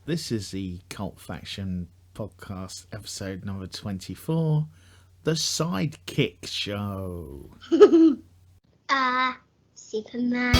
This is the Cult Faction podcast, episode number 24, The Sidekick Show. Superman.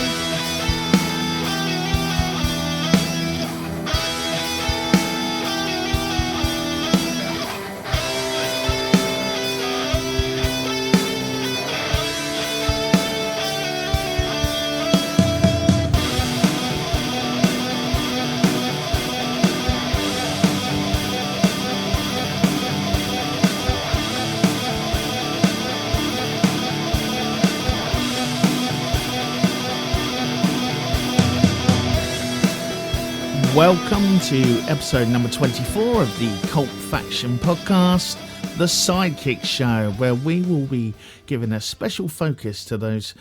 Welcome to episode number 24 of the Cult Faction podcast, The Sidekick Show, where we will be giving a special focus to those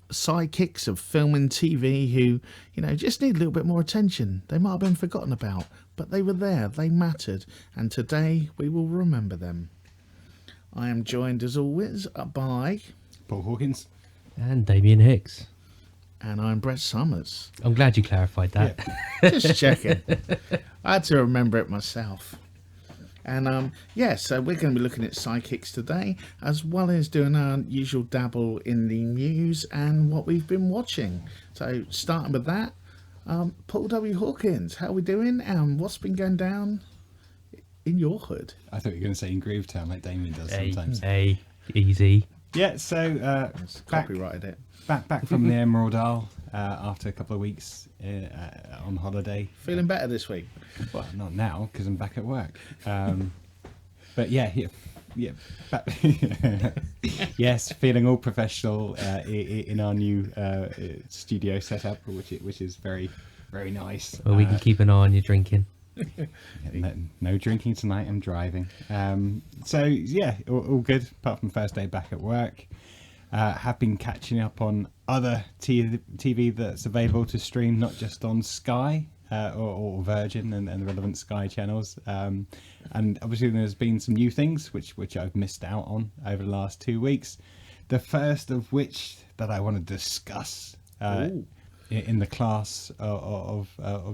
sidekicks of film and TV who, just need a little bit more attention. They might have been forgotten about, but they were there, they mattered, and today we will remember them. I am joined as always by Paul Hawkins and Damien Hicks. And I'm Brett Summers. I'm glad you clarified that. Yeah. Just checking. I had to remember it myself. And so we're going to be looking at sidekicks today, as well as doing our usual dabble in the news and what we've been watching. So starting with that, Paul W. Hawkins, how are we doing? And what's been going down in your hood? I thought you were going to say in Groovetown like Damien does sometimes. Easy. Yeah, so Copyrighted it. Back from the Emerald Isle after a couple of weeks on holiday. Feeling better this week? Well, not now because I'm back at work. But yeah. Back, yes, feeling all professional in our new studio setup, which is very, very nice. Well, we can keep an eye on your drinking. No drinking tonight. I'm driving. So yeah, all good apart from first day back at work. Have been catching up on other TV that's available to stream, not just on Sky or Virgin and the relevant Sky channels. And obviously there's been some new things which I've missed out on over the last 2 weeks. The first of which that I want to discuss in the class of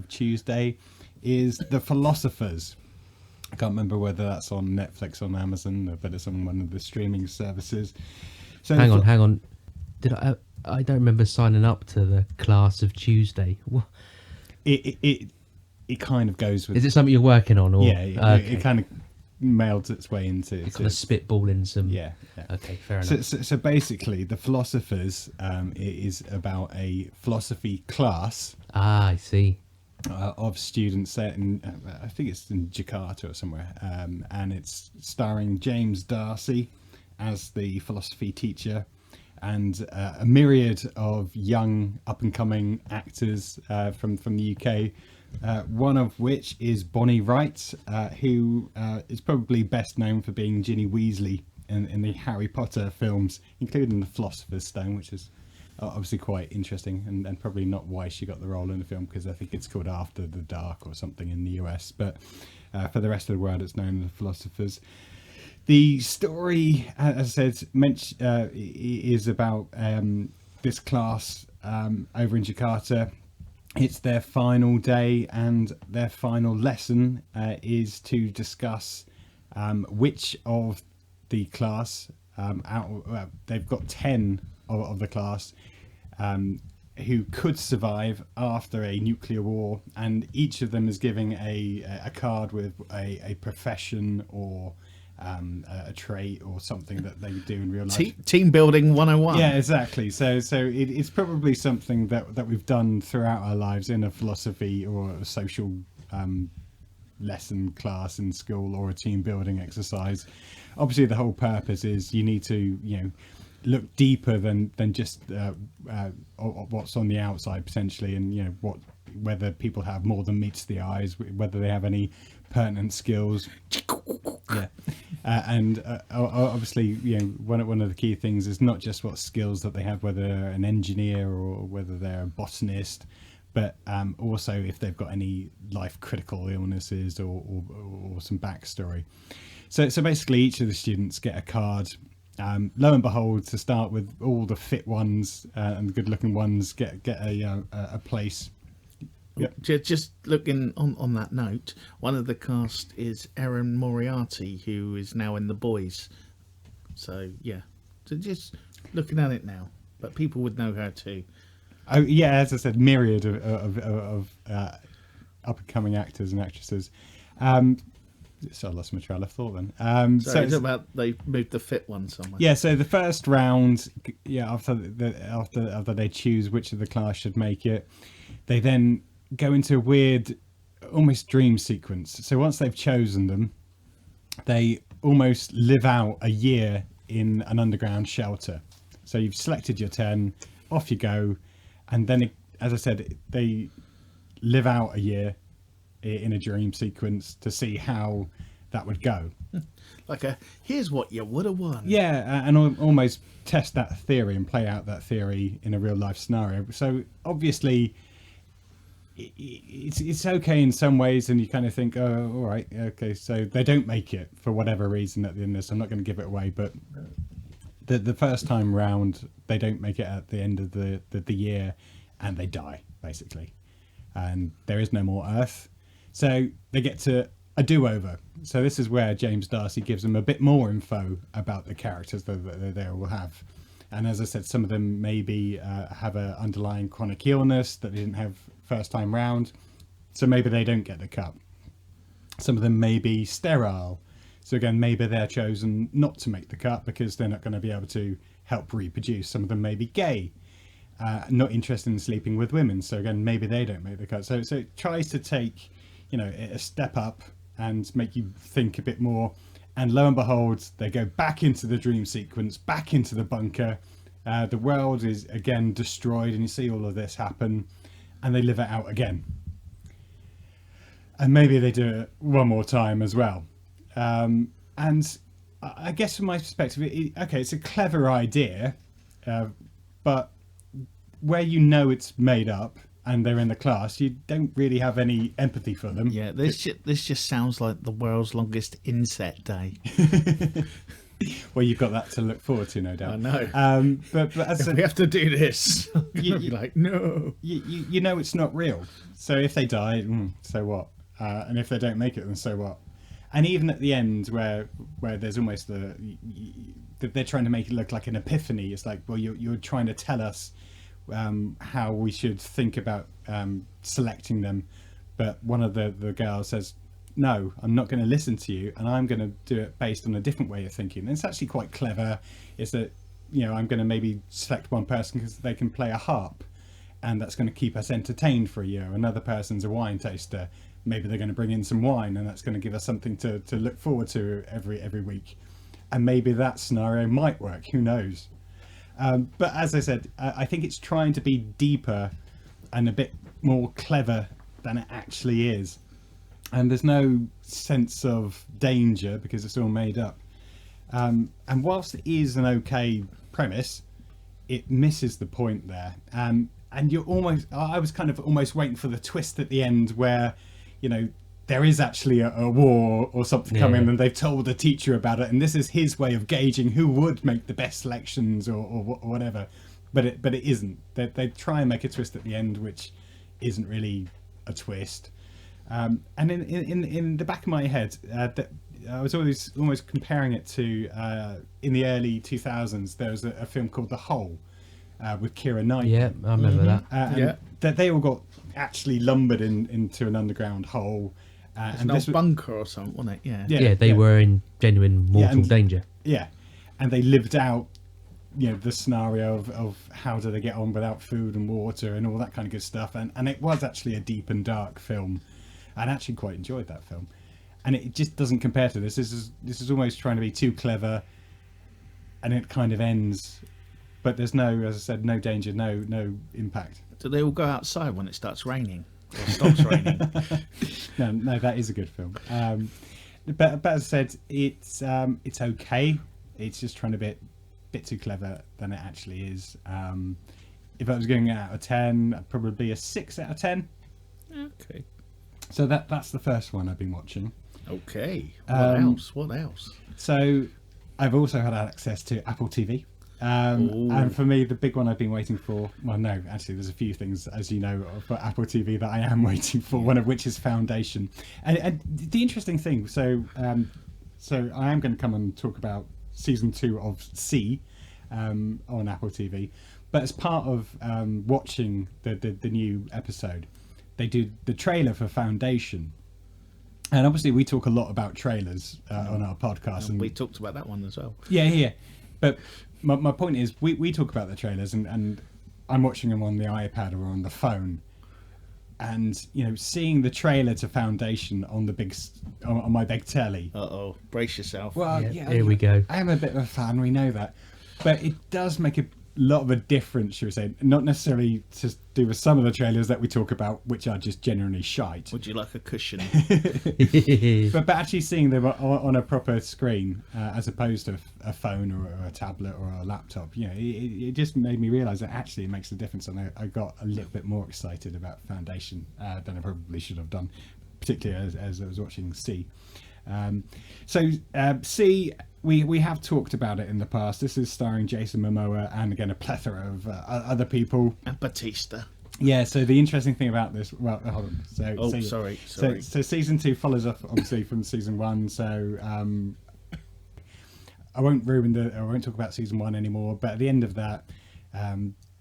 Tuesday is The Philosophers. I can't remember whether that's on Netflix or on Amazon, but it's on one of the streaming services. So hang on. I don't remember signing up to the class of Tuesday. What? It kind of goes with. Is it something you're working on, or it kind of mailed its way into. Kind of spitballing some. Yeah. Okay, fair enough. So basically, The Philosophers is about a philosophy class. I see. Of students set in, I think it's in Jakarta or somewhere, and it's starring James Darcy as the philosophy teacher, and a myriad of young up-and-coming actors from the UK, one of which is Bonnie Wright, who is probably best known for being Ginny Weasley in the Harry Potter films, including The Philosopher's Stone, which is obviously quite interesting, and probably not why she got the role in the film, because I think it's called After the Dark or something in the US, but for the rest of the world it's known as The Philosophers. The story, as I said, is about this class over in Jakarta. It's their final day, and their final lesson is to discuss which of the class, they've got 10 of the class, who could survive after a nuclear war, and each of them is giving a card with a profession or a trait or something that they do in real life. Team building 101. Yeah, exactly. So it's probably something that we've done throughout our lives in a philosophy or a social lesson class in school, or a team building exercise. Obviously the whole purpose is you need to look deeper than just what's on the outside potentially, and whether people have more than meets the eyes, whether they have any pertinent skills. And obviously one of the key things is not just what skills that they have, whether they're an engineer or whether they're a botanist, but also if they've got any life critical illnesses or some backstory. So basically each of the students get a card. Lo and behold, to start with, all the fit ones and the good looking ones get a place Yep. Just looking on that note, one of the cast is Erin Moriarty, who is now in The Boys. So yeah, so just looking at it now, but people would know her too. Oh yeah, as I said, myriad of up and coming actors and actresses. So I lost my trail of thought then. So it's about they moved the fit one somewhere. Yeah, so the first round, after they choose which of the class should make it, they then go into a weird, almost dream sequence. So once they've chosen them, they almost live out a year in an underground shelter. So you've selected your 10, off you go, and then, as I said, they live out a year in a dream sequence to see how that would go. Like here's what you would have won. Yeah, and almost test that theory and play out that theory in a real life scenario. So obviously it's okay in some ways, and you kind of think, oh, all right, okay, so they don't make it for whatever reason at the end of this. I'm not going to give it away, but the first time round, they don't make it at the end of the year, and they die, basically. And there is no more Earth. So they get to a do-over. So this is where James Darcy gives them a bit more info about the characters that they will have. And as I said, some of them maybe have an underlying chronic illness that they didn't have first time round. So maybe they don't get the cup. Some of them may be sterile. So again, maybe they're chosen not to make the cut because they're not going to be able to help reproduce. Some of them may be gay. Not interested in sleeping with women. So again, maybe they don't make the cut. So it tries to take, a step up and make you think a bit more. And lo and behold, they go back into the dream sequence, back into the bunker. The world is again destroyed, and you see all of this happen, and they live it out again. And maybe they do it one more time as well. And I guess from my perspective, it's a clever idea, but where it's made up and they're in the class, you don't really have any empathy for them. Yeah, this just sounds like the world's longest inset day. Well, you've got that to look forward to, no doubt. I know. But as we have to do this, you're like, no. You know it's not real. So if they die, so what? And if they don't make it, then so what? And even at the end, where there's almost they're trying to make it look like an epiphany. It's like, well, you're trying to tell us how we should think about selecting them, but one of the girls says, no, I'm not going to listen to you, and I'm going to do it based on a different way of thinking. And it's actually quite clever. Is that I'm going to maybe select one person because they can play a harp, and that's going to keep us entertained for a year. Another person's a wine taster. Maybe they're going to bring in some wine, and that's going to give us something to look forward to every week. And maybe that scenario might work. Who knows? But as I said, I think it's trying to be deeper and a bit more clever than it actually is. And there's no sense of danger because it's all made up. And whilst it is an okay premise, it misses the point there. And I was kind of almost waiting for the twist at the end where, there is actually a war or something coming, and they've told the teacher about it, and this is his way of gauging who would make the best selections or whatever. But it isn't. They try and make a twist at the end, which isn't really a twist. And in the back of my head, I was always almost comparing it to in the early 2000s. There was a film called The Hole with Keira Knightley. Yeah, I remember that. That they all got actually lumbered into an underground hole. And this bunker or something, wasn't it? Yeah, they were in genuine mortal danger. Yeah, and they lived out, the scenario of how do they get on without food and water and all that kind of good stuff. And it was actually a deep and dark film. I actually quite enjoyed that film. And it just doesn't compare to this. This is almost trying to be too clever, and it kind of ends. But there's no, as I said, no danger, no impact. Do they all go outside when it starts raining? Or stops raining? No, that is a good film. But as I said, it's okay. It's just trying to be a bit too clever than it actually is. If I was going out of 10, I'd probably be a 6 out of 10. Okay. So that's the first one I've been watching. Okay. What else? So I've also had access to Apple TV. And for me, the big one I've been waiting for, well, no, actually, there's a few things, as you know, for Apple TV that I am waiting for, one of which is Foundation. And the interesting thing, so I am going to come and talk about season 2 of C on Apple TV. But as part of watching the new episode, they do the trailer for Foundation. And obviously, we talk a lot about trailers on our podcast. And we talked about that one as well. Yeah. But my point is, we talk about the trailers, and I'm watching them on the iPad or on the phone. And, seeing the trailer to Foundation on on my big telly. Uh-oh, brace yourself. Well, Here we go. I am a bit of a fan, we know that. But it does make a lot of a difference, should we say. Not necessarily to do with some of the trailers that we talk about, which are just generally shite. Would you like a cushion? But actually seeing them on a proper screen, as opposed to a phone or a tablet or a laptop, it just made me realise that actually it makes a difference. And I got a little bit more excited about Foundation than I probably should have done, particularly as I was watching C. C, we have talked about it in the past. This is starring Jason Momoa and again a plethora of other people. And Batista. Yeah. So the interesting thing about this, well, hold on. Sorry. So season 2 follows up obviously from season 1. So I won't talk about season 1 anymore. But at the end of that,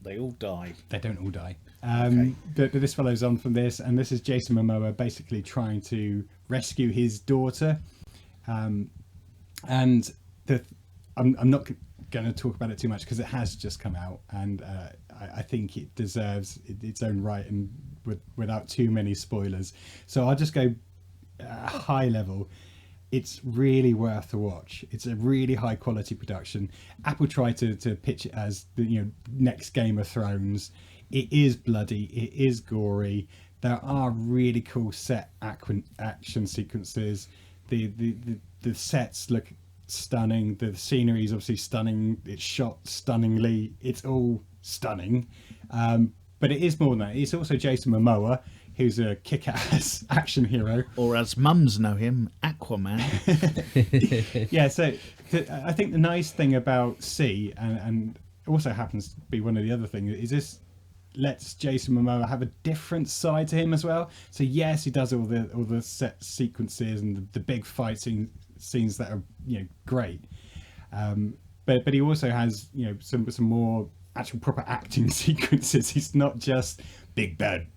they all die. They don't all die. Okay. But this follows on from this, and this is Jason Momoa basically trying to rescue his daughter. And I'm not going to talk about it too much because it has just come out, and I think it deserves its own right, and without too many spoilers. So I'll just go high level. It's really worth a watch. It's a really high quality production. Apple tried to pitch it as the next Game of Thrones. It is bloody. It is gory. There are really cool set action sequences. The sets look stunning. The scenery is obviously stunning. It's shot stunningly. It's all stunning. But it is more than that. It's also Jason Momoa, who's a kick-ass action hero. Or as mums know him, Aquaman. Yeah, so I think the nice thing about C, and also happens to be one of the other things, is this lets Jason Momoa have a different side to him as well. So yes, he does all the set sequences and the big fight scenes that are great, but he also has some more actual proper acting sequences. He's not just big bad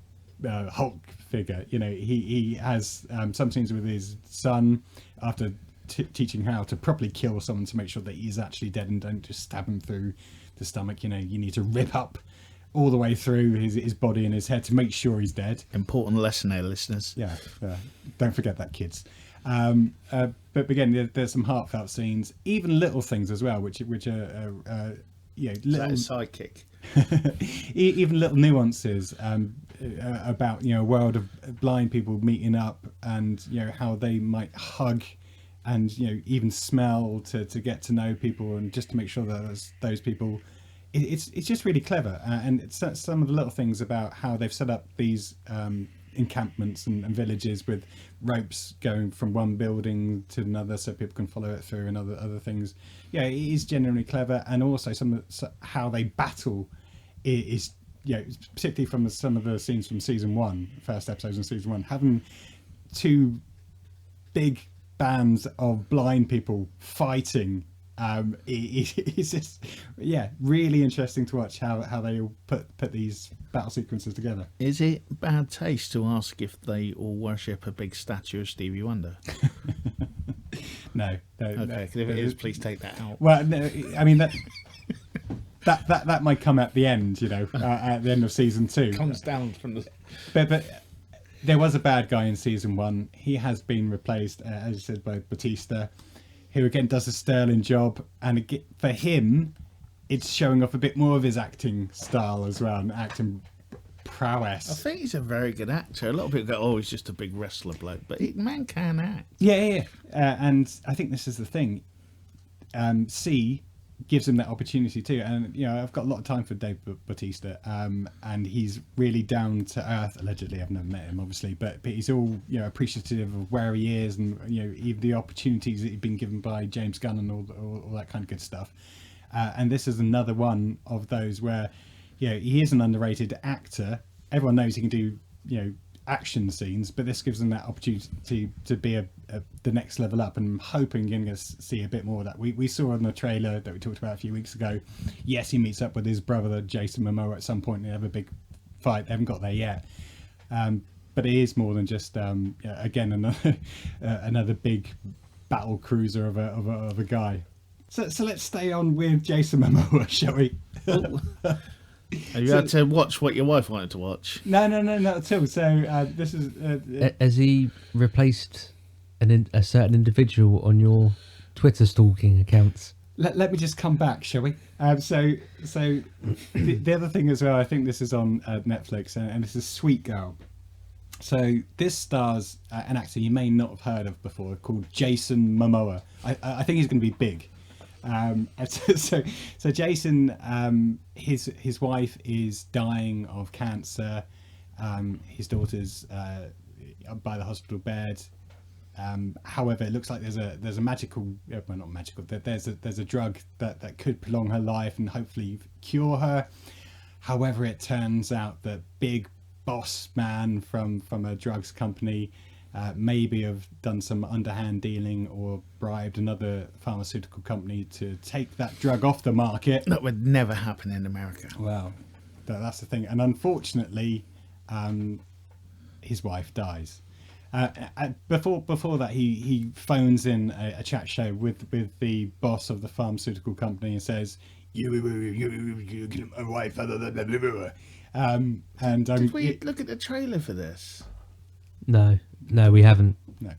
Hulk figure. He has some scenes with his son after teaching how to properly kill someone to make sure that he's actually dead and don't just stab him through the stomach. You need to rip up all the way through his body and his head to make sure he's dead. Important lesson there, listeners. Yeah, don't forget that, kids. But again, there's some heartfelt scenes, even little things as well, which are little. That is Sidekick. Even little nuances about a world of blind people meeting up, and how they might hug, and even smell to get to know people, and just to make sure that those people. It's just really clever, and it's some of the little things about how they've set up these encampments and villages with ropes going from one building to another so people can follow it through, and other things. Yeah, it is genuinely clever, and also how they battle is particularly from some of the scenes from season 1, first episodes in season 1, having two big bands of blind people fighting. It's just really interesting to watch how they all put these battle sequences together. Is it bad taste to ask if they all worship a big statue of Stevie Wonder? No. Okay, if it is, please take that out. Well, no, I mean that might come at the end, at the end of season 2. Comes down from the. But there was a bad guy in season 1. He has been replaced, as you said, by Batista, who again does a sterling job, and for him it's showing off a bit more of his acting style as well, and acting prowess. I think he's a very good actor. A lot of people go, "Oh, he's just a big wrestler bloke," but man can act. Yeah. And I think this is the thing. C gives him that opportunity too, and I've got a lot of time for Dave Bautista, and he's really down to earth. Allegedly, I've never met him, obviously, but he's all appreciative of where he is, and even the opportunities that he's been given by James Gunn and all that kind of good stuff. And this is another one of those where, he is an underrated actor. Everyone knows he can do, action scenes, but this gives them that opportunity to be the next level up, and I'm hoping you're going to see a bit more of that. We saw on the trailer that we talked about a few weeks ago, yes, he meets up with his brother Jason Momoa at some point and they have a big fight. They haven't got there yet, but it is more than just again another big battle cruiser of a guy. So let's stay on with Jason Momoa, shall we? Have you had to watch what your wife wanted to watch? No, not at all. So this is... Has he replaced a certain individual on your Twitter stalking accounts? Let me just come back, shall we? So the other thing as well, I think this is on Netflix, and this is Sweet Girl. So this stars an actor you may not have heard of before called Jason Momoa. I think he's going to be big. So Jason, his wife is dying of cancer. His daughter's by the hospital bed. However, it looks like there's a magical, well, not magical. There's a drug that could prolong her life and hopefully cure her. However, it turns out that big boss man from a drugs company maybe have done some underhand dealing or bribed another pharmaceutical company to take that drug off the market. That would never happen in America. Well, that's the thing. And unfortunately, his wife dies. Before that, he phones in a chat show with the boss of the pharmaceutical company and says, "You killed my wife." Did we look at the trailer for this? No, we haven't. No.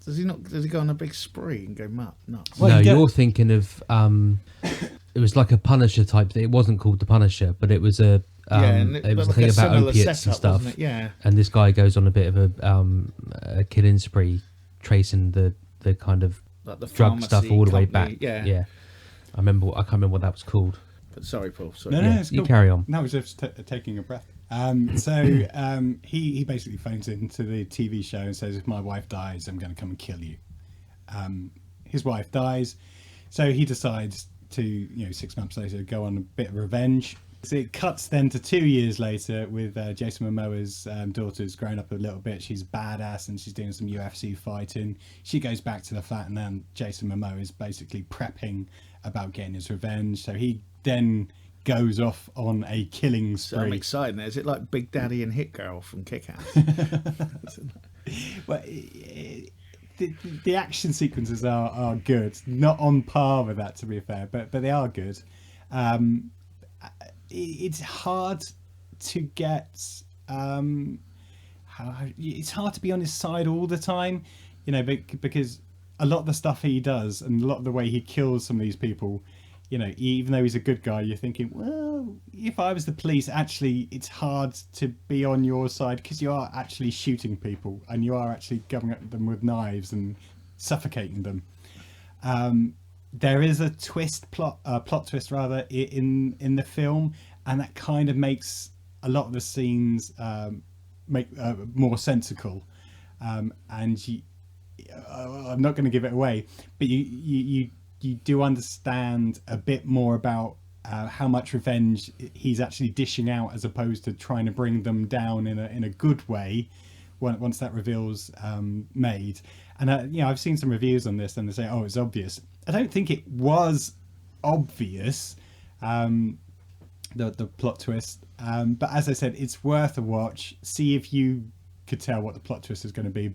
Does he go on a big spree and go nuts? Well, no, you you're thinking of it was like a Punisher type thing. It wasn't called the Punisher, but it was it was a thing about opiates and stuff. Yeah. And this guy goes on a bit of a killing spree, tracing the kind of Like the drug stuff all the way back. company, yeah. I can't remember what that was called. But sorry, Paul. Sorry. No, Yeah, it's you cool. carry on. No, I was just taking a breath. He basically phones into the TV show and says, "If my wife dies, I'm going to come and kill you." His wife dies, so he decides to, 6 months later, go on a bit of revenge. So it cuts then to 2 years later with Jason Momoa's daughter's grown up a little bit. She's badass and she's doing some UFC fighting. She goes back to the flat, and then Jason Momoa is basically prepping about getting his revenge. So he then goes off on a killing spree. So I'm excited. Is it like Big Daddy and Hit Girl from Kick-Ass? Well, the action sequences are good. Not on par with that, to be fair, but they are good. It's hard to get. It's hard to be on his side all the time, because a lot of the stuff he does and a lot of the way he kills some of these people, even though he's a good guy, you're thinking, well, if I was the police, actually, it's hard to be on your side because you are actually shooting people and you are actually going at them with knives and suffocating them. There is a plot twist rather, in the film, and that kind of makes a lot of the scenes make more sensical. And I'm not going to give it away, but you do understand a bit more about how much revenge he's actually dishing out, as opposed to trying to bring them down in a good way once that reveal's made. And I've seen some reviews on this and they say, oh, it's obvious. I don't think it was obvious, the plot twist, but as I said, it's worth a watch. See if you could tell what the plot twist is going to be.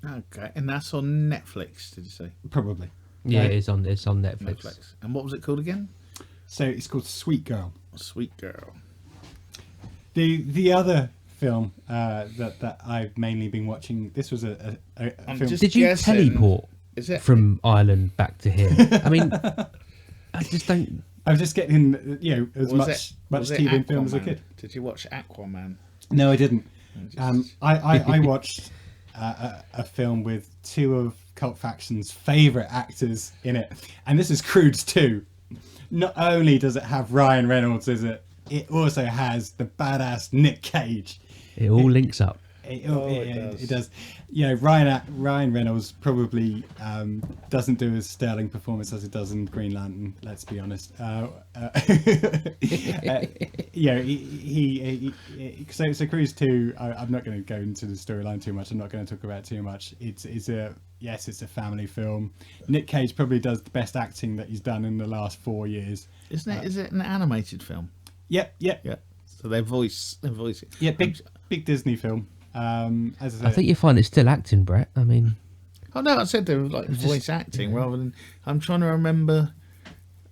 Okay, and that's on Netflix, did you say? Probably. Yeah, it's on Netflix. And what was it called again? So it's called Sweet Girl. Sweet Girl. The other film that I've mainly been watching, this was a film. Did you teleport from Ireland back to here? I mean, I just don't. I was just getting as much TV and film as I could. Did you watch Aquaman? No, I didn't. I watched a film with two of Cult Faction's favourite actors in it, and this is Croods 2. Not only does it have Ryan Reynolds, it also has the badass Nick Cage. It all links up. It does. Ryan Reynolds probably doesn't do as sterling performance as it does in Green Lantern. Let's be honest. So Cruise 2. I'm not going to go into the storyline too much. I'm not going to talk about it too much. It's a family film. Nick Cage probably does the best acting that he's done in the last 4 years. Isn't it? Is it an animated film? Yep. So they voice it. Yeah, big Disney film. As I think you find it's still acting, Brett. I mean, oh no, I said they were like voice acting rather than. I'm trying to remember.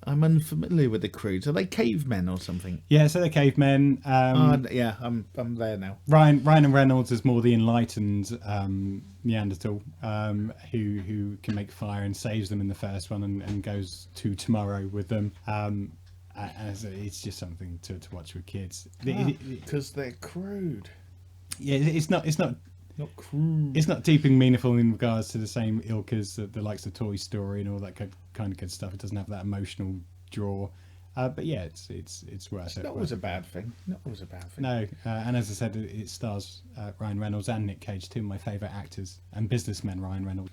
I'm unfamiliar with the crews. Are they cavemen or something? Yeah, so they're cavemen. I'm there now. Ryan and Reynolds is more the enlightened Neanderthal who can make fire and saves them in the first one and goes to tomorrow with them. As it's just something to watch with kids because they're crude. Yeah, it's not crude. It's not deep and meaningful in regards to the same ilk as the likes of Toy Story and all that kind of good stuff. It doesn't have that emotional draw, but yeah, it's worth it. That was a bad thing. No, and as I said, it stars Ryan Reynolds and Nick Cage, two of my favourite actors and businessmen. Ryan Reynolds,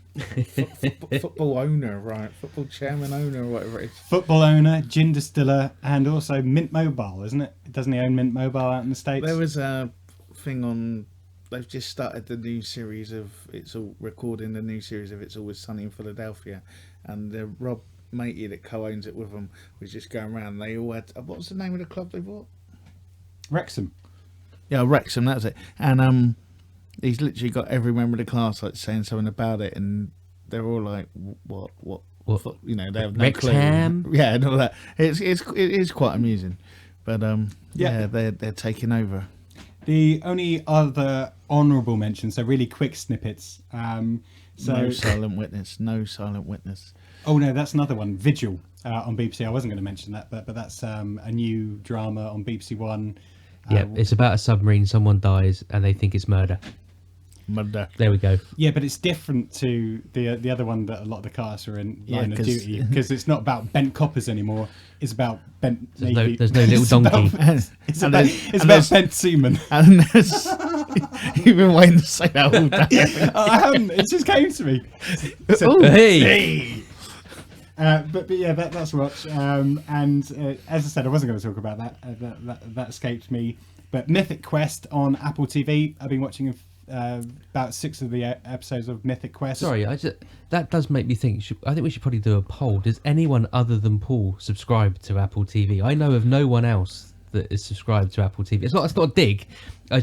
football owner, right? Football chairman owner, or whatever it is. Football owner, gin distiller, and also Mint Mobile, isn't it? Doesn't he own Mint Mobile out in the States? There was a thing on. They've just started the new series of It's Always Sunny in Philadelphia, and Rob Matey that co-owns it with them was just going around. They all had what was the name of the club they bought? Wrexham. Yeah, Wrexham. That's it. And he's literally got every member of the class like saying something about it, and they're all like, "What? You know, they have no Wrexham? clue." Yeah, and all that. It is quite amusing, but they're taking over. The only other honourable mentions, so really quick snippets. No Silent Witness. Oh no, that's another one. Vigil on BBC. I wasn't going to mention that, but that's a new drama on BBC One. Yeah, it's about a submarine. Someone dies, and they think it's murder. There we go. Yeah, but it's different to the other one that a lot of the cast are in Line of Duty, because it's not about bent coppers anymore. It's about bent. There's no little donkey. It's about bent seamen. And you've been waiting to say that all day. I haven't. It just came to me. Hey. But yeah, that's watch. And as I said, I wasn't going to talk about that. That escaped me. But Mythic Quest on Apple TV. I've been watching about 6 of the episodes of Mythic Quest. Sorry, that does make me think. I think we should probably do a poll. Does anyone other than Paul subscribe to Apple TV? I know of no one else that is subscribed to Apple TV. It's not a dig. I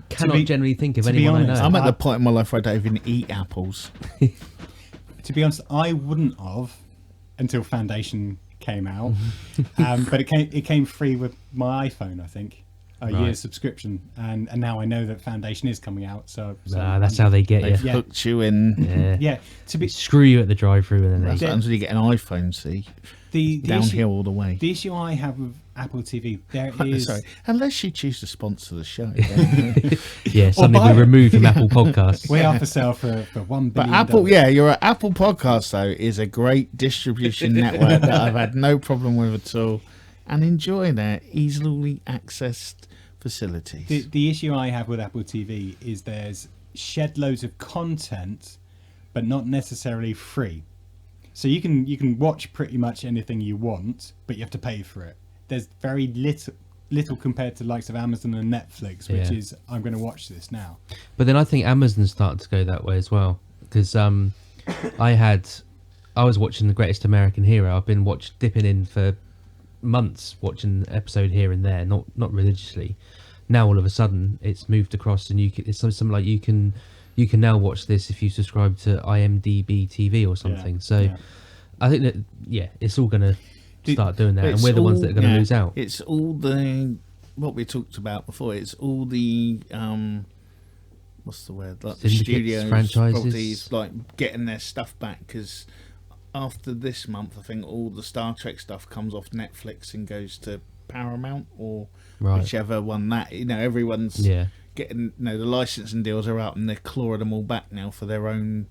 cannot generally think of anyone honest, I know. I'm at the point in my life where I don't even eat apples. To be honest, I wouldn't have until Foundation came out, but it came free with my iPhone, I think. A year's subscription, and now I know that Foundation is coming out. So that's how they get you. They've hooked you in. Yeah. Screw you at the drive-through, and then that's until you get an iPhone. See, the downhill all the way. The issue I have with Apple TV, is unless you choose to sponsor the show. Yeah, something we removed from Apple Podcasts. We are for sale for $1 billion. But Apple, your Apple Podcast though is a great distribution network that I've had no problem with at all, and enjoy their easily accessed facilities. The issue I have with Apple TV is there's shed loads of content, but not necessarily free. So you can watch pretty much anything you want, but you have to pay for it. There's very little compared to the likes of Amazon and Netflix, which is I'm going to watch this now. But then I think Amazon's starting to go that way as well, because I was watching The Greatest American Hero. I've been dipping in for months, watching an episode here and there, not religiously. Now all of a sudden it's moved across, and it's something like you can now watch this if you subscribe to IMDb TV or something. I think that it's all going to start doing that, and we're the ones that are going to lose out. It's all what we talked about before. It's all the what's the word, like the studios, franchises, properties, like getting their stuff back, because after this month I think all the Star Trek stuff comes off Netflix and goes to Paramount or whichever one that everyone's getting. The licensing deals are out and they're clawing them all back now for their own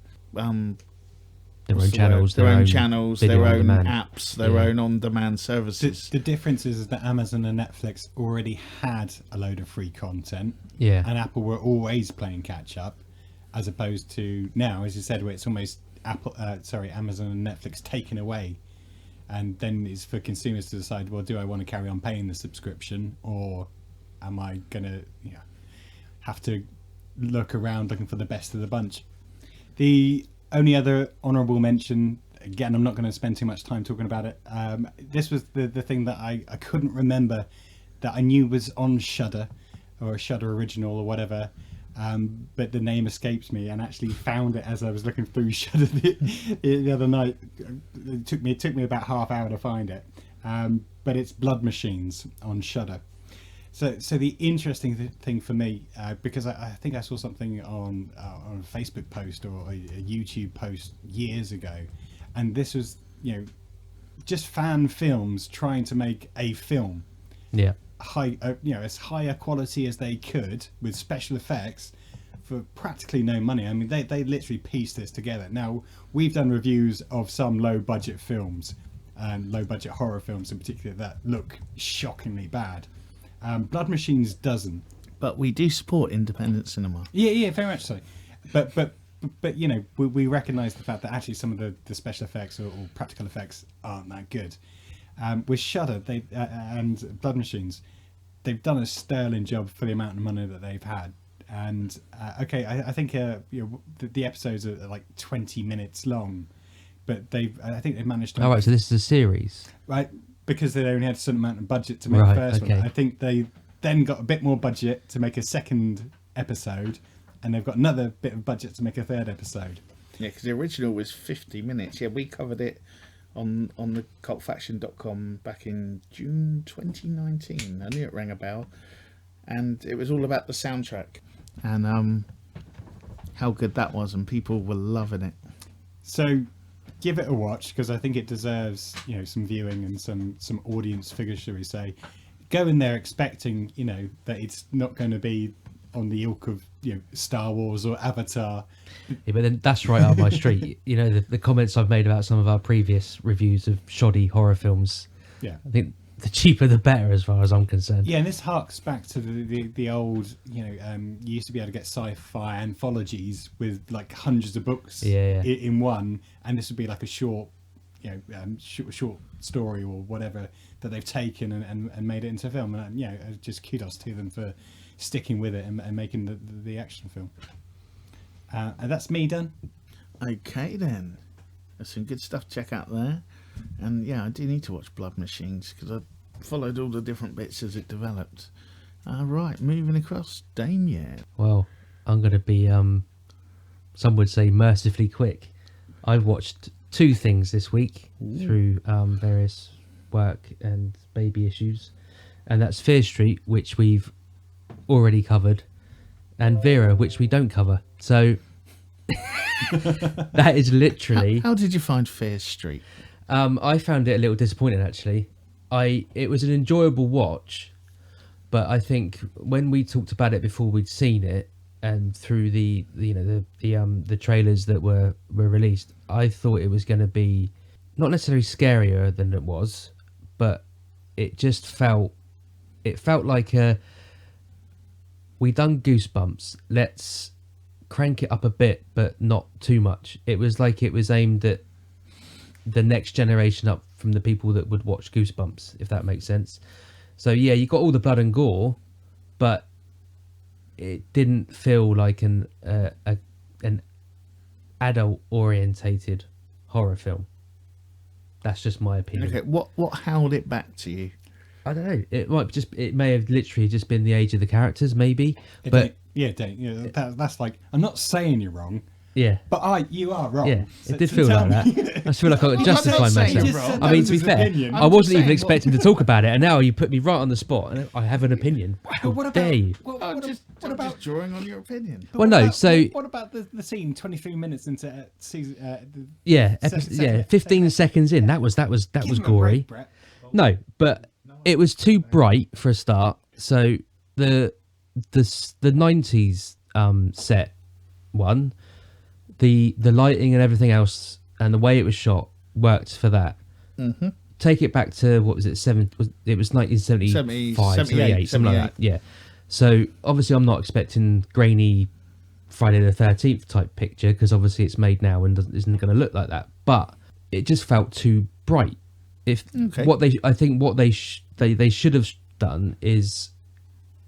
their own channels, their own channels, video their on own demand. apps, their own on-demand services. The difference is that Amazon and Netflix already had a load of free content, Yeah. and Apple were always playing catch up, as opposed to now, as you said, where it's almost Amazon and Netflix taken away, and then it's for consumers to decide, well, do I want to carry on paying the subscription, or am I gonna have to look around looking for the best of the bunch? The only other honourable mention, again, I'm not going to spend too much time talking about it. This was the thing that I couldn't remember, that I knew was on Shudder or a Shudder original or whatever, but the name escapes me, and actually found it as I was looking through Shudder the other night. It took me about half hour to find it, but it's Blood Machines on Shudder. So the interesting thing for me, because I think I saw something on a Facebook post or a YouTube post years ago, and this was just fan films trying to make a film high, as higher quality as they could with special effects for practically no money. I mean, they literally pieced this together. Now, we've done reviews of some low budget films, and low budget horror films in particular, that look shockingly bad. Blood Machines doesn't, But we do support independent cinema. yeah, very much so. But we recognise the fact that actually some of the special effects or practical effects aren't that good. With Shudder, and Blood Machines, they've done a sterling job for the amount of money that they've had. And I think the episodes are like 20 minutes long, but I think they've managed to. All right, so this is a series, Right, because they only had a certain amount of budget to make the first one. I think they then got a bit more budget to make a second episode, and they've got another bit of budget to make a third episode. Yeah, because the original was 50 minutes. Yeah, we covered it on the cultfaction.com back in June 2019. I knew it rang a bell. And it was all about the soundtrack and how good that was, and people were loving it. So give it a watch, because I think it deserves some viewing and some audience figures, shall we say. Go in there expecting that it's not going to be on the ilk of Star Wars or Avatar. Yeah, but then that's right up my street. The comments I've made about some of our previous reviews of shoddy horror films. Yeah, I think the cheaper the better, as far as I'm concerned. Yeah, and this harks back to the old, you used to be able to get sci-fi anthologies with like hundreds of books in one, and this would be like a short, short story or whatever that they've taken and made it into a film. And just kudos to them for sticking with it and making the action film. And that's me done. Okay then, there's some good stuff to check out there. And yeah, I do need to watch Blood Machines because I followed all the different bits as it developed. Right, moving across, Damien. Well, I'm going to be, some would say, mercifully quick. I've watched two things this week through various work and baby issues. And that's Fear Street, which we've already covered, and Vera, which we don't cover. So that is literally... How did you find Fear Street? I found it a little disappointing, actually. It was an enjoyable watch, but I think when we talked about it before we'd seen it, and through the trailers that were released, I thought it was going to be not necessarily scarier than it was, but it just felt like we done Goosebumps. Let's crank it up a bit, but not too much. It was like it was aimed at the next generation up from the people that would watch Goosebumps, if that makes sense. So yeah, you got all the blood and gore, but it didn't feel like an adult orientated horror film. That's just my opinion. Okay, what held it back to you? I don't know. It may have literally just been the age of the characters, maybe. That's like, I'm not saying you're wrong. Yeah. But you are wrong. Yeah, it did feel like that. I feel like I got to justify myself. I mean, to be fair, I wasn't even expecting to talk about it, and now you put me right on the spot, and I have an opinion. What dare you? What about drawing on your opinion? What about the scene 23 minutes into season? 15 seconds in. That was gory. No, but it was too bright for a start. So the 90s set one. The lighting and everything else and the way it was shot worked for that. Mm-hmm. Take it back to, what was it, it was 1975, 78, something like that. Yeah. So obviously I'm not expecting grainy Friday the 13th type picture, because obviously it's made now and isn't going to look like that. But it just felt too bright. I think what they should have done is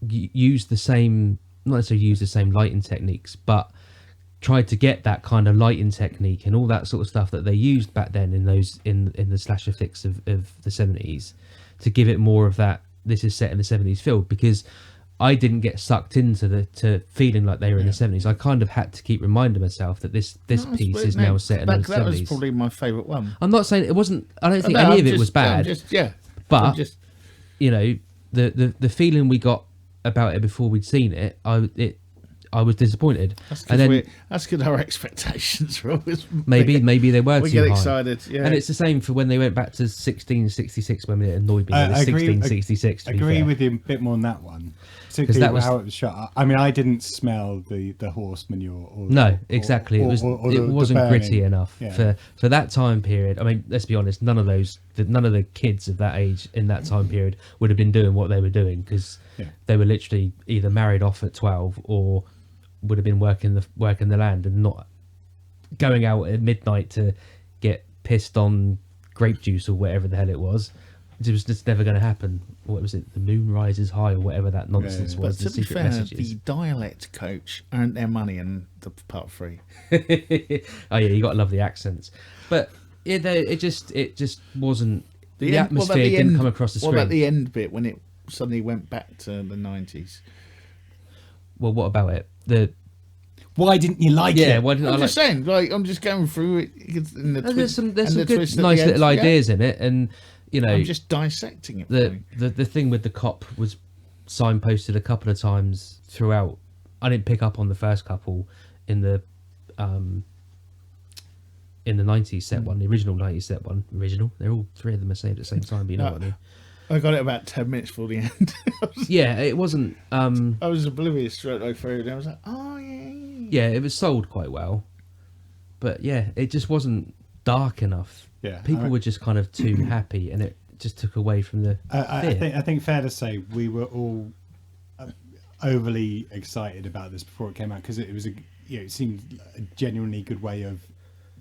use the same, not necessarily use the same lighting techniques, but tried to get that kind of lighting technique and all that sort of stuff that they used back then in the slasher flicks of the 70s, to give it more of that this is set in the 70s feel, because I didn't get sucked into to feeling like they were in the 70s. I kind of had to keep reminding myself that this piece is now set in the 70s. That was probably my favourite one. I'm not saying it wasn't. I don't think any of it was bad. But you know, the feeling we got about it before we'd seen it, I was disappointed. That's because our expectations were always maybe they were we too get high. Excited, yeah. And it's the same for when they went back to 1666 when it annoyed me. 1666. I agree with you a bit more on that one, particularly how it was shot. I mean, I didn't smell the horse manure. Exactly. It wasn't gritty enough for that time period. I mean, let's be honest. None of the kids of that age in that time period would have been doing what they were doing, because they were literally either married off at 12 or would have been working the land and not going out at midnight to get pissed on grape juice or whatever the hell it was. It was just never going to happen. What was it? The moon rises high or whatever that nonsense was. But to be fair, the dialect coach earned their money in the part 3. Oh yeah, you got to love the accents. But it just wasn't. The atmosphere didn't come across the screen. What about the end bit when it suddenly went back to the 90s? Well, what about it? Why didn't you like it? Why didn't I'm just saying, like, I'm just going through it. There's some good, nice little ideas in it, and you know, I'm just dissecting it. The thing with the cop was signposted a couple of times throughout. I didn't pick up on the first couple in the 90s set one, the original 90s set one. They're all three of them are saying at the same time, but you know what I mean. I got it about 10 minutes before the end. It wasn't. I was oblivious straight away through, and I was like, oh yeah. Yeah, it was sold quite well, but yeah, it just wasn't dark enough. Yeah, people were just kind of too happy, and it just took away from the. I think fair to say we were all overly excited about this before it came out, because it was it seemed a genuinely good way of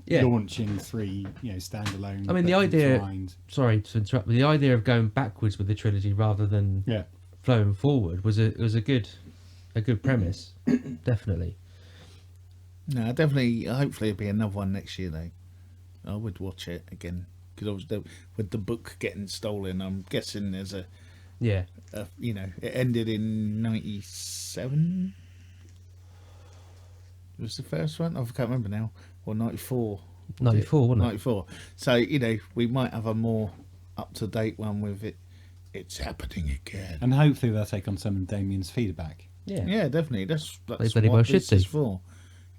launching 3 standalone. I mean, the idea. Sorry to interrupt. The idea of going backwards with the trilogy rather than flowing forward was a good premise. Definitely. No, definitely. Hopefully, it'll be another one next year though. I would watch it again, because with the book getting stolen, I'm guessing there's it ended in 97. Was the first one? I can't remember now. Or 94. 94, wasn't it? 94. So, we might have a more up-to-date one with it. It's happening again. And hopefully they'll take on some of Damien's feedback. Yeah, definitely. That's what this is for.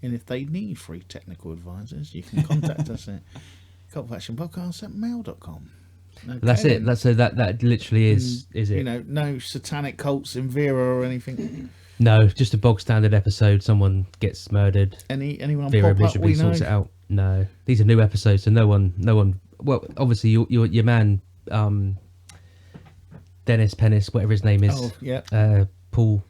And if they need free technical advisors, you can contact us at cultfactionpodcast@mail.com. Okay, that's it. That literally is it. No satanic cults in Vera or anything. No, just a bog standard episode. Someone gets murdered. Anyone Vera pop up we know? sorts it out. No, these are new episodes, so no one. Well, obviously your man, Dennis Pennis, whatever his name is. Oh yeah. Paul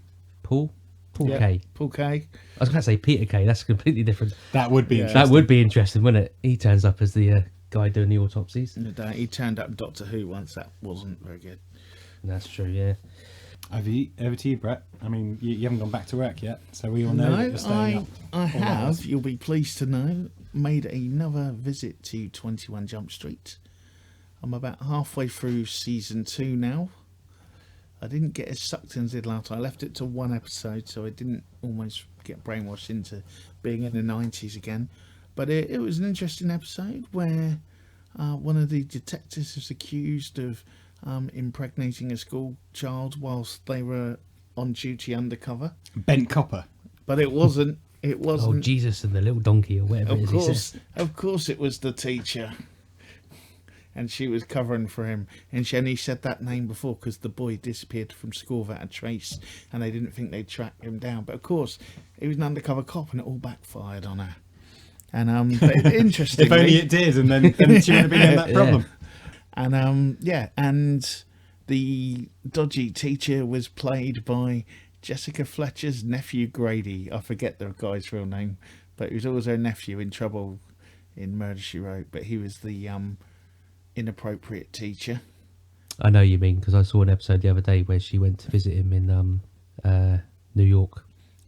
K. Paul K. I was going to say Peter K. That's completely different. That would be interesting. That would be interesting, wouldn't it? He turns up as the guy doing the autopsies. He turned up in Doctor Who once. That wasn't very good. That's true. Yeah. Over to you, Brett. I mean, you haven't gone back to work yet, so we all know that you're staying up. I have. You'll be pleased to know. Made another visit to 21 Jump Street. I'm about halfway through season 2 now. I didn't get as sucked in as I did last time. I left it to 1 episode, so I didn't almost get brainwashed into being in the 90s again. But it was an interesting episode where one of the detectives is accused of impregnating a school child whilst they were on duty undercover. Bent copper. But it wasn't. It wasn't. Oh, Jesus and the little donkey or whatever it is. Of course it was the teacher. And she was covering for him. And he said that name before because the boy disappeared from school without a trace. And they didn't think they'd track him down. But of course, he was an undercover cop and it all backfired on her. And but interestingly, If only it did, and then she wouldn't have been in that problem. And and the dodgy teacher was played by Jessica Fletcher's nephew Grady. I forget the guy's real name, but he was always her nephew in trouble in Murder, She Wrote. But he was the inappropriate teacher. I know you mean, because I saw an episode the other day where she went to visit him in New York.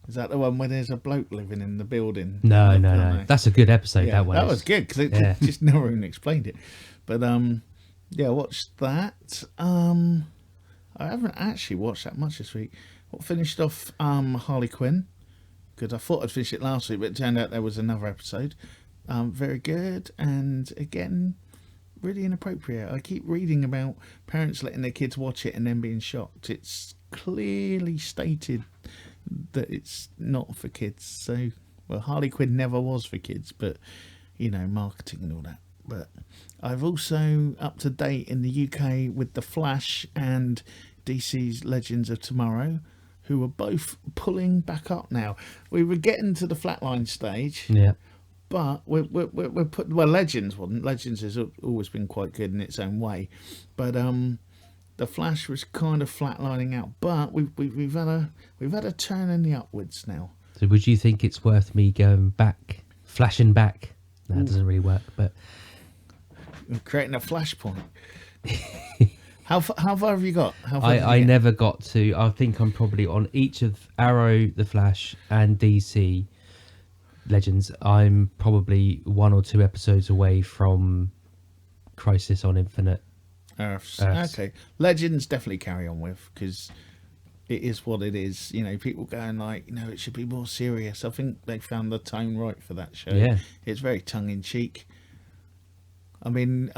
Is that the one where there's a bloke living in the building? No. That's a good episode. Yeah, that one. That was good because it just never even explained it. But I watched that. I haven't actually watched that much this week. I finished off Harley Quinn because I thought I'd finish it last week, but it turned out there was another episode. Very good, and again, really inappropriate. I keep reading about parents letting their kids watch it and then being shocked. It's clearly stated that it's not for kids. So, well, Harley Quinn never was for kids, but marketing and all that. But I've also up to date in the UK with The Flash and DC's Legends of Tomorrow, who are both pulling back up now. We were getting to the flatline stage. Yeah. But we're Legends wasn't. Legends has always been quite good in its own way, but the Flash was kind of flatlining out. But we've had a turn in the upwards now. So would you think it's worth me going back, flashing back? That doesn't really work, but creating a flashpoint. How far have you got? I never got to. I think I'm probably on each of Arrow, The Flash, and DC Legends. I'm probably 1 or 2 episodes away from Crisis on Infinite Earths. Okay, Legends definitely carry on with, because it is what it is. People going like, it should be more serious. I think they found the tone right for that show. Yeah, it's very tongue in cheek. I mean,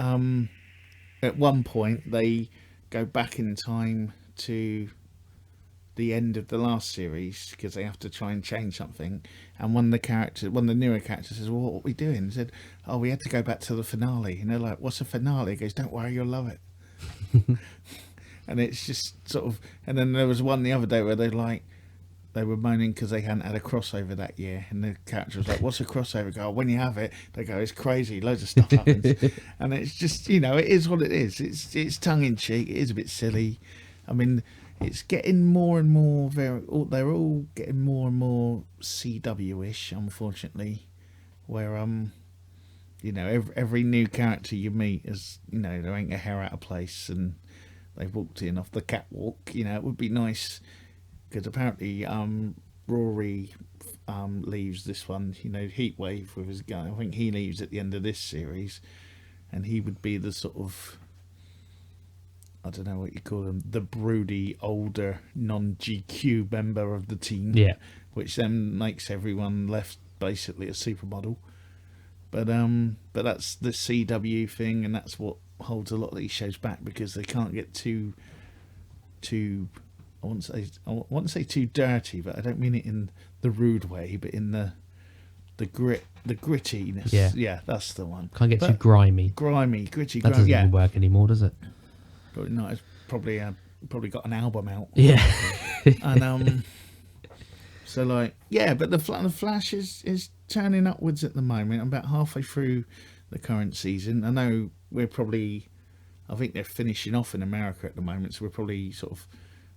at one point they go back in time to the end of the last series because they have to try and change something, and one of the newer characters says, well, what are we doing? He said, oh, we had to go back to the finale. And they're like, what's the finale? He goes, don't worry, you'll love it. And it's just sort of, and then there was one the other day where they were moaning because they hadn't had a crossover that year, and the character was like, what's a crossover? Go, when you have it, they go, it's crazy, loads of stuff happens. And it's just, it is what it is. It's tongue in cheek, it is a bit silly. I mean, it's getting more and more they're all getting more and more CW-ish, unfortunately, where every new character you meet is, there ain't a hair out of place and they've walked in off the catwalk. It would be nice because apparently Rory leaves this one, Heatwave with his gun. I think he leaves at the end of this series, and he would be the sort of, I don't know what you call him, the broody, older, non-GQ member of the team. Yeah. Which then makes everyone left basically a supermodel. But that's the CW thing, and that's what holds a lot of these shows back, because they can't get too I wouldn't say too dirty, but I don't mean it in the rude way, but in the grittiness. Yeah, that's the one. Can't get too grimy. Gritty. That doesn't even work anymore, does it? Probably not. It's probably got an album out. Yeah. And so but the Flash is turning upwards at the moment. I'm about halfway through the current season. I know I think they're finishing off in America at the moment, so we're probably sort of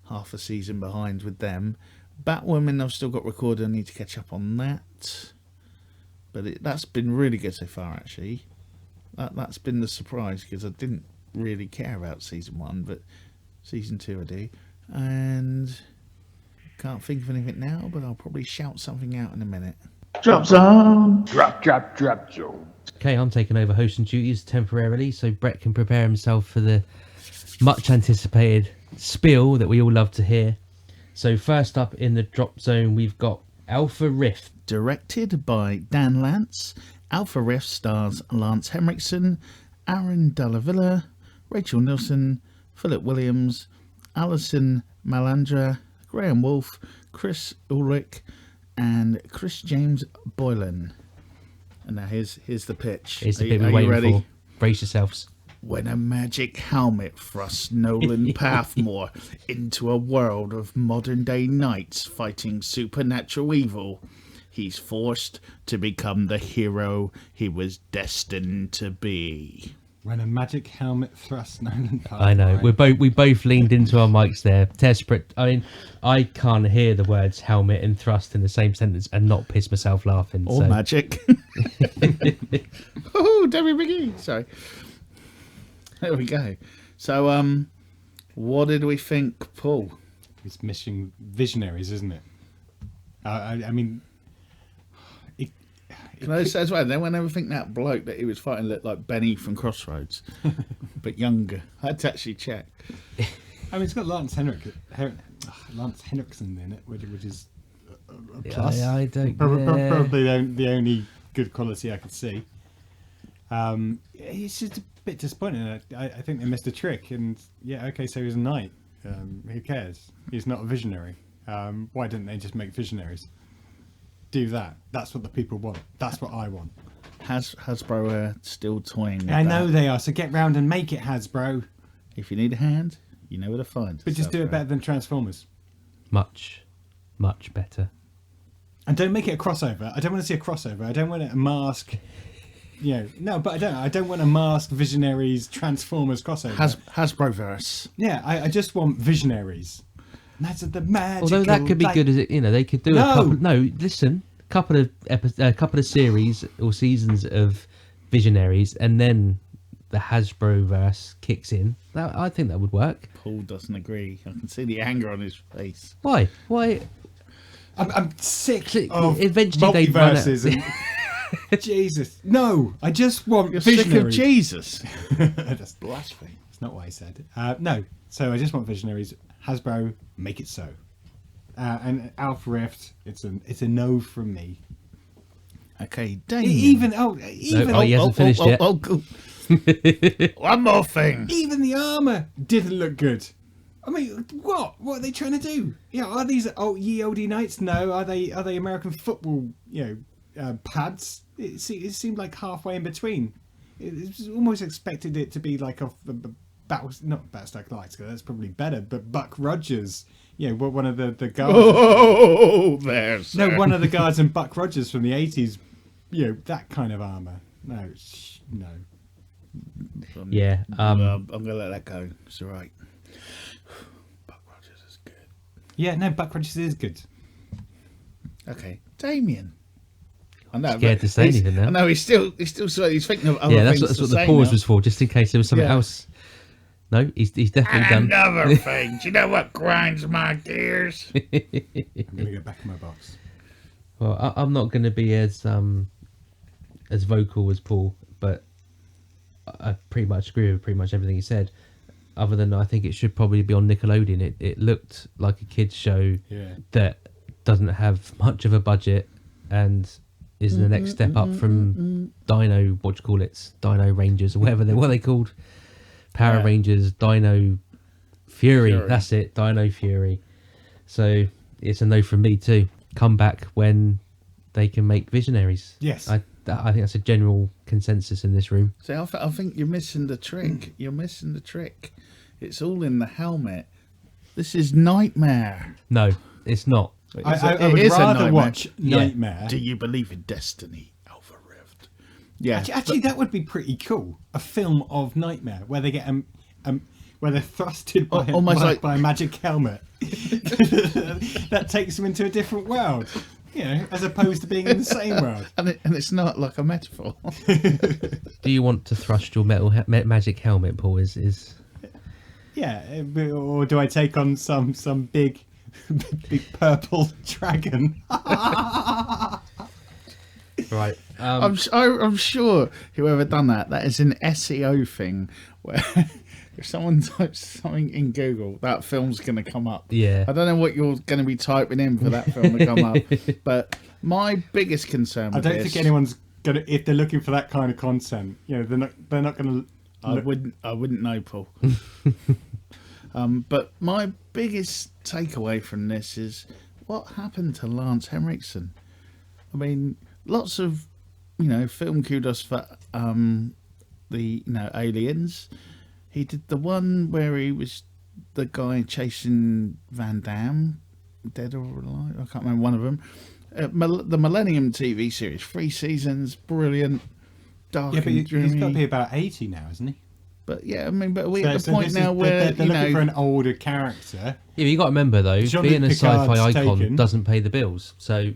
half a season behind with them. Batwoman, I've still got recorded. I need to catch up on that. But that's been really good so far, actually. That's been the surprise, because I didn't really care about season 1, but season 2 I do. And can't think of anything now, but I'll probably shout something out in a minute. Drop zone. Drop zone. Okay, I'm taking over hosting duties temporarily, so Brett can prepare himself for the much anticipated spiel that we all love to hear. So first up in the drop zone, we've got Alpha Rift. Directed by Dan Lance, Alpha Rift stars Lance Henriksen, Aaron Dallavilla, Rachel Nielsen, Philip Williams, Alison Malandra, Graham Wolfe, Chris Ulrich, and Chris James Boylan. And now here's the pitch. Here's the bit we're waiting for. Brace yourselves. When a magic helmet thrusts Nolan Pathmore into a world of modern-day knights fighting supernatural evil, he's forced to become the hero he was destined to be. When a magic helmet thrusts Nolan. I know. We both leaned into our mics there. Desperate. I mean, I can't hear the words helmet and thrust in the same sentence and not piss myself laughing. Or magic. Oh, Debbie McGee. Sorry. There we go. So, what did we think, Paul? It's Mission Visionaries, isn't it? I mean... Can I say as well, then whenever I think that bloke that he was fighting looked like Benny from Crossroads, but younger. I had to actually check. I mean, it's got Lance Henriksen in it, which is a plus. Yeah, I don't. Probably the only good quality I could see. It's just a bit disappointing. I think they missed a trick. And yeah, okay, so he's a knight. Who cares? He's not a visionary. Why didn't they just make visionaries? Do that. That's what the people want. That's what I want. Hasbro are still toying with I know that. they are. So get round and make it, Hasbro. If you need a hand, you know where to find. But just do it better than Transformers. Much better. And don't make it a crossover. I don't want to see a crossover. I don't want it a mask. No, but I don't want a mask Visionaries Transformers crossover. Hasbroverse. Yeah, I just want Visionaries. And that's the magical. Although that could be good as it, they could do a couple. No, listen, couple of series or seasons of Visionaries, and then the Hasbroverse kicks in. I think that would work. Paul doesn't agree. I can see the anger on his face. Why? I'm sick of eventually multiverses and Jesus. No, I just want You're Visionaries. sick of Jesus. That's blasphemy. That's not what I said. No, so I just want Visionaries. Hasbro, make it so. And Alpha Rift, it's a no from me. Okay, Damien. Even he hasn't finished yet. Cool. One more thing. Even the armor didn't look good. I mean, what are they trying to do? Yeah, are these ye olde knights? No, are they American football pads? It seemed like halfway in between. It was almost expected it to be like not Battlestar Galactica, that's probably better, but Buck Rogers, one of the guards. Oh, there's no, one of the guards in Buck Rogers from the 80s, that kind of armor. No. Yeah, I'm gonna let that go. It's all right. Buck Rogers is good. Yeah, no, Buck Rogers is good. Okay, Damien. I know, scared to say anything now. I know he's still he's thinking of other yeah, things. that's what the pause was for, just in case there was something else. No, he's definitely done. Another thing. Do you know what grinds my gears? I'm gonna go back in my box. Well, I'm not going to be as vocal as Paul, but I pretty much agree with pretty much everything he said. Other than I think it should probably be on Nickelodeon. It looked like a kids show that doesn't have much of a budget and is the next step up from Dino. What do you call it? Dino Rangers or whatever what are they called? Power Rangers, Dino Fury. That's it, Dino Fury. So it's a no from me too. Come back when they can make Visionaries. Yes. I think that's a general consensus in this room. See, I think you're missing the trick. You're missing the trick. It's all in the helmet. This is Nightmare. No, it's not. I would rather watch Nightmare. Yeah. Do you believe in destiny, Alpha Rift? Yeah. Actually, that would be pretty cool. A film of Nightmare where they get where they're thrusted by a magic helmet that takes them into a different world. As opposed to being in the same world. And it's not like a metaphor. Do you want to thrust your magic helmet, Paul? Is yeah, or do I take on some big purple dragon? Right. I'm sure whoever done that is an SEO thing where if someone types something in Google, that film's going to come up. Yeah. I don't know what you're going to be typing in for that film to come up, but my biggest concern with I don't think anyone's gonna, if they're looking for that kind of content, they're not going to. I wouldn't know, Paul. But my biggest takeaway from this is what happened to Lance Henriksen. I mean, lots of film kudos for the Aliens. He did the one where he was the guy chasing Van Damme, dead or alive. I can't remember one of them. the Millennium TV series, 3 seasons, brilliant, dark Yeah, but and dreamy. he's got to be about 80 now, isn't he? But yeah, I mean, but we're at the point this now is, where they're you looking for know. an older character. Yeah, you got to remember though, Jean-Luc being a sci-fi Picard's icon taken. doesn't pay the bills. So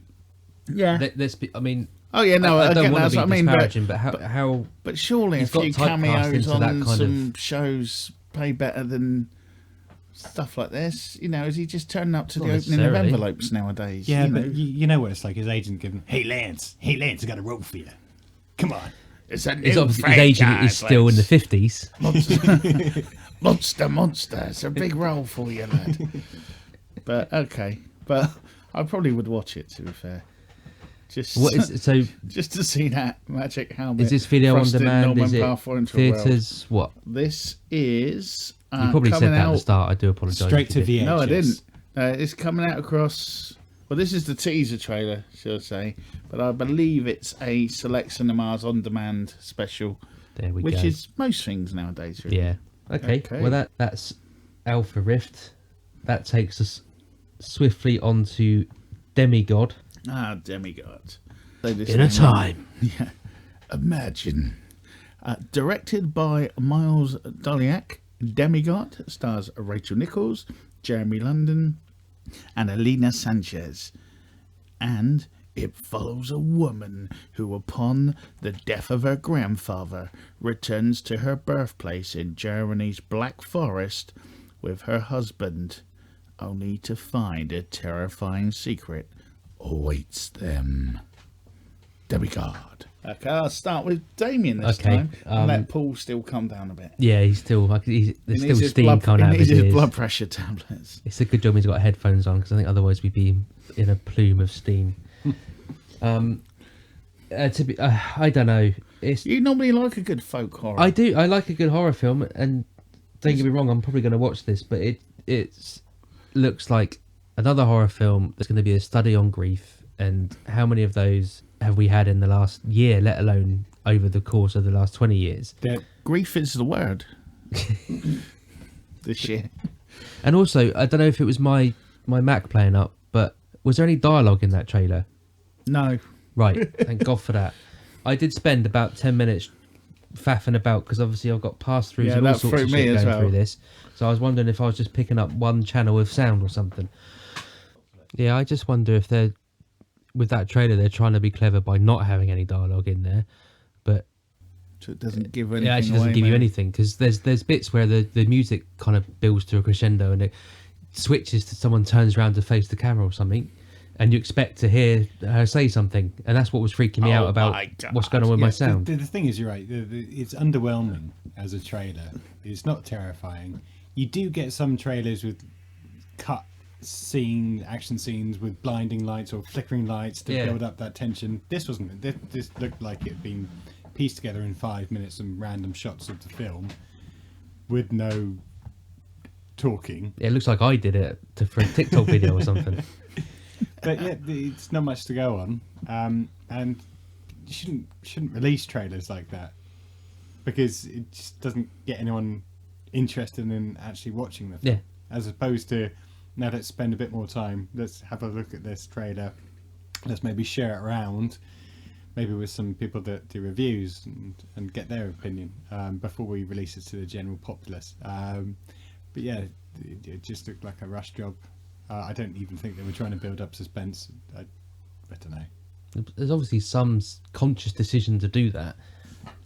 Yeah. let's be. I mean, Oh yeah, no, I don't again, want that's to what be I mean. disparaging, but how But surely a he's got few typecast cameos into on that kind some shows pay better than stuff like this. You know, is he just turning up to Not the opening of necessarily. envelopes nowadays? Yeah, you but know? you know what it's like. His agent giving, hey Lance, I got a role for you. Come on. It's a his, new obviously, his agent is still in the 50s. monster. It's a big role for you, lad. But okay, but I probably would watch it. To be fair, just What is so? just to see that magic helmet. Is this video on thrusting demand? Norman Is it Parfour into a world. theaters? What? This is You probably said coming that at out. the start. I do apologise. Straight if to you did. VHS. No, I didn't. It's coming out across. Well, this is the teaser trailer, should I say? But I believe it's a Select Cinemas on demand special, There we which go. is most things nowadays. Really. Yeah. Okay. Okay. Well, that's Alpha Rift. That takes us swiftly onto Demigod. Ah, Demigod. So this In a name- time. Yeah. Imagine. Directed by Miles Doliak, Demigod stars Rachel Nichols, Jeremy London, and Alina Sanchez. And it follows a woman who, upon the death of her grandfather, returns to her birthplace in Germany's Black Forest with her husband, only to find a terrifying secret awaits them. Demigod. Okay, I'll start with Damien this Okay, time and let Paul still calm down a bit. Yeah, there's still He steam needs his coming out of his ears. blood pressure tablets. It's a good job he's got headphones on because I think otherwise we'd be in a plume of steam. I don't know. You normally like a good folk horror. I do. I like a good horror film, and don't get me wrong, I'm probably going to watch this, but it looks like another horror film that's going to be a study on grief. And how many of those have we had in the last year, let alone over the course of the last 20 years? Grief is the word. This year. And also, I don't know if it was my Mac playing up, but was there any dialogue in that trailer? No. Right, thank God for that. I did spend about 10 minutes faffing about because obviously I've got pass-throughs Yeah, and all that sorts threw of me shit as going well. through this. So I was wondering if I was just picking up one channel of sound or something. Yeah, I just wonder if they're, with that trailer, they're trying to be clever by not having any dialogue in there. But So it doesn't give anything it actually doesn't away, give you man. anything because there's bits where the music kind of builds to a crescendo and it switches to someone turns around to face the camera or something. And you expect to hear her say something, and that's what was freaking me out Oh about my God. what's going on with my sound. The thing is, you're right. It's underwhelming as a trailer. It's not terrifying. You do get some trailers with cut action scenes with blinding lights or flickering lights to Yeah. build up that tension. This wasn't. This looked like it had been pieced together in 5 minutes, some random shots of the film with no talking. It looks like I did it for a TikTok video or something. But yeah, it's not much to go on, and you shouldn't release trailers like that because it just doesn't get anyone interested in actually watching the film. Yeah. As opposed to, now let's spend a bit more time. Let's have a look at this trailer. Let's maybe share it around, maybe with some people that do reviews and get their opinion before we release it to the general populace. But yeah, it just looked like a rush job. I don't even think they were trying to build up suspense. I don't know. There's obviously some conscious decision to do that,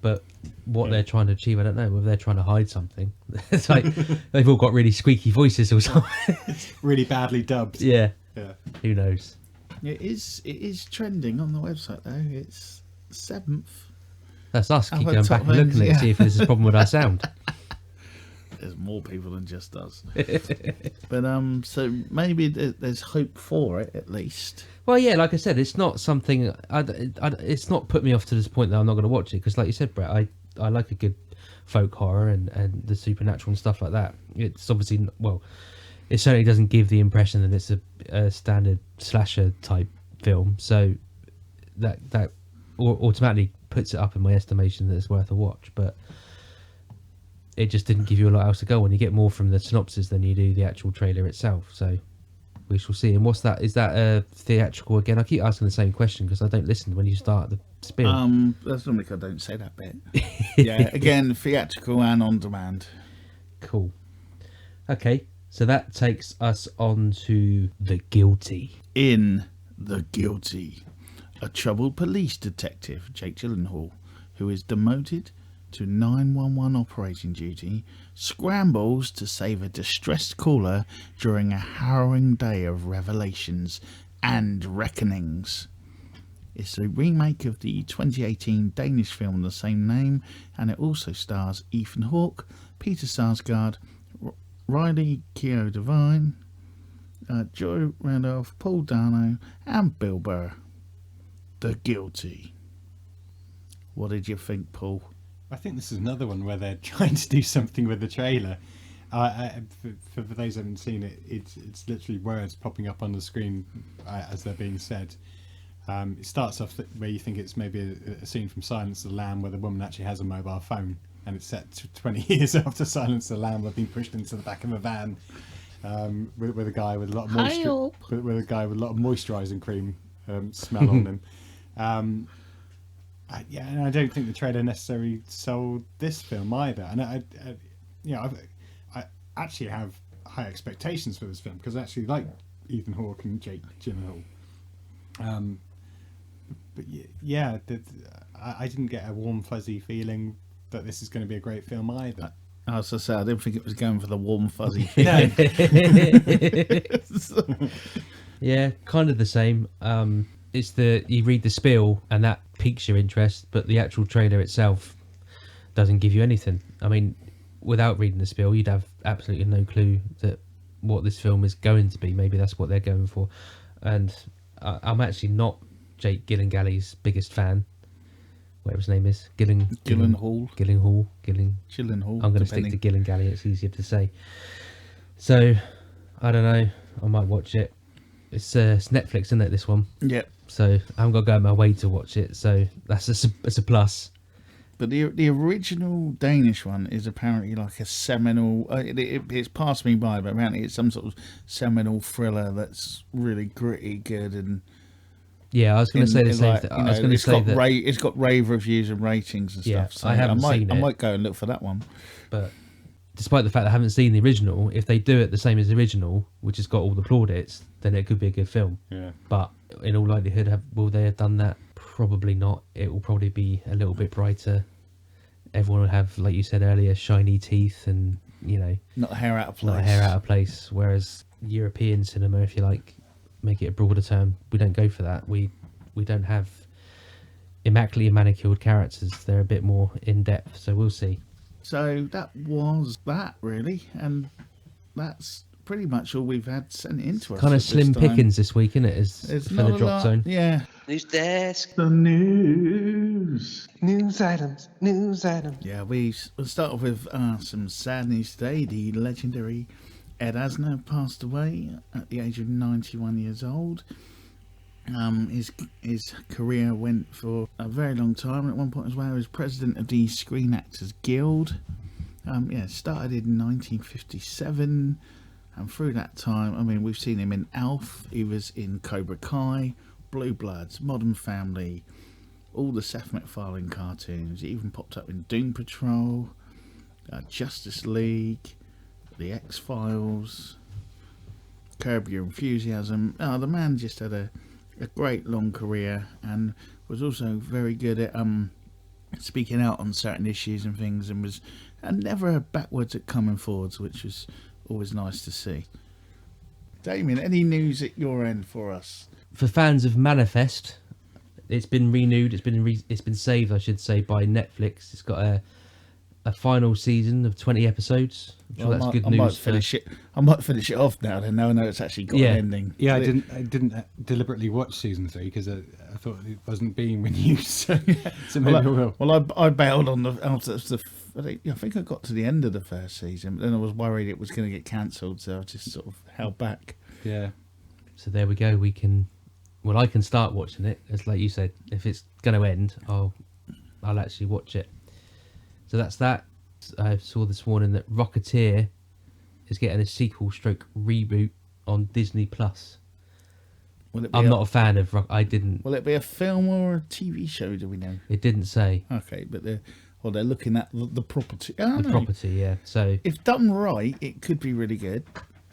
but what they're trying to achieve, I don't know. Whether they're trying to hide something. It's like they've all got really squeaky voices or something. Really badly dubbed. Yeah. Yeah. Who knows? It is trending on the website though. It's 7th. That's us. Keep Other going top back and looking at it, ends, see if there's a problem with our sound. There's more people than just us. But so maybe there's hope for it at least. Well, yeah, like I said, it's not something. It's not put me off to this point that I'm not going to watch it because, like you said, Brett, I like a good folk horror and the supernatural and stuff like that. It's obviously it certainly doesn't give the impression that it's a standard slasher type film. So that automatically puts it up in my estimation that it's worth a watch. But it just didn't give you a lot else to go on. You get more from the synopsis than you do the actual trailer itself. So we shall see. And what's that? Is that theatrical again? I keep asking the same question because I don't listen when you start the spiel. That's normally 'cause I don't say that bit. Yeah, again, theatrical and on demand. Cool. Okay, so that takes us on to The Guilty. In The Guilty, a troubled police detective, Jake Gyllenhaal, who is demoted to 911 operating duty, scrambles to save a distressed caller during a harrowing day of revelations and reckonings. It's a remake of the 2018 Danish film of the same name, and it also stars Ethan Hawke, Peter Sarsgaard, Riley Keough Devine, Joy Randolph, Paul Dano, and Bill Burr. The Guilty. What did you think, Paul? I think this is another one where they're trying to do something with the trailer. For those who haven't seen it, it's literally words popping up on the screen as they're being said. It starts off where you think it's maybe a scene from Silence of the Lamb where the woman actually has a mobile phone, and it's set 20 years after Silence of the Lamb have been pushed into the back of a van with a guy with a lot of with a guy with a lot of moisturising cream smell on him. And I don't think the trailer necessarily sold this film either. And I actually have high expectations for this film because I actually like Ethan Hawke and Jake Gyllenhaal. But yeah, I didn't get a warm fuzzy feeling that this is going to be a great film either. As I said, I didn't think it was going for the warm fuzzy feeling. Yeah, kind of the same. It's you read the spiel and that piques your interest, but the actual trailer itself doesn't give you anything. I mean, without reading the spiel, you'd have absolutely no clue that what this film is going to be. Maybe that's what they're going for. And I'm actually not Jake Gyllenhaal's biggest fan. Whatever his name is, Gyllenhaal. I'm going to stick to Gyllenhaal. It's easier to say. So, I don't know. I might watch it. It's Netflix, isn't it? This one. Yep. So I haven't got to go out of my way to watch it. So that's it's a plus. But the original Danish one is apparently like a seminal. It's passed me by, but apparently it's some sort of seminal thriller that's really gritty, good, and yeah. I was going to say the same thing. I was going to say that it's got rave reviews and ratings and stuff. So I haven't seen it. I might go and look for that one. But despite the fact that I haven't seen the original, if they do it the same as the original, which has got all the plaudits, then it could be a good film. Yeah. But in all likelihood, will they have done that? Probably not. It will probably be a little bit brighter. Everyone will have, like you said earlier, shiny teeth and, not a hair out of place. Not a hair out of place. Whereas European cinema, if you like, make it a broader term, we don't go for that. We don't have immaculately manicured characters. They're a bit more in depth. So we'll see. So that was that, really, and that's pretty much all we've had sent into us. Kind of slim pickings this week, isn't it? It's for the drop zone. Yeah. News desk. The news. News items. Yeah, we'll start off with some sad news today. The legendary Ed Asner passed away at the age of 91 years old. His career went for a very long time. At one point as well, he was president of the Screen Actors Guild. Started in 1957, and through that time, I mean, we've seen him in Alf. He was in Cobra Kai, Blue Bloods, Modern Family, all the Seth MacFarlane cartoons. He even popped up in Doom Patrol, Justice League, The X-Files, Curb Your Enthusiasm. The man just had a great long career and was also very good at speaking out on certain issues and things, and was never backwards at coming forwards, which was always nice to see. Damien, any news at your end for us? For fans of Manifest, it's been renewed. It's been saved, I should say, by Netflix. It's got a final season of 20 episodes. I'm sure that's good news. I might finish it off now. Then I know it's actually got an ending. Yeah, I didn't deliberately watch season 3 because I thought it wasn't being renewed. So maybe I will. Well, I bailed on I think I got to the end of the first season, but then I was worried it was going to get cancelled, so I just sort of held back. Yeah. So there we go. I can start watching it. It's like you said, if it's going to end, I'll actually watch it. So that's that. I saw this morning that Rocketeer is getting a sequel / reboot on Disney Plus. Will it be I'm not a fan of rock. I didn't. Will it be a film or a TV show? Do we know? It didn't say Okay, but they're looking at the property. I don't the know. property. Yeah. So If done right, it could be really good.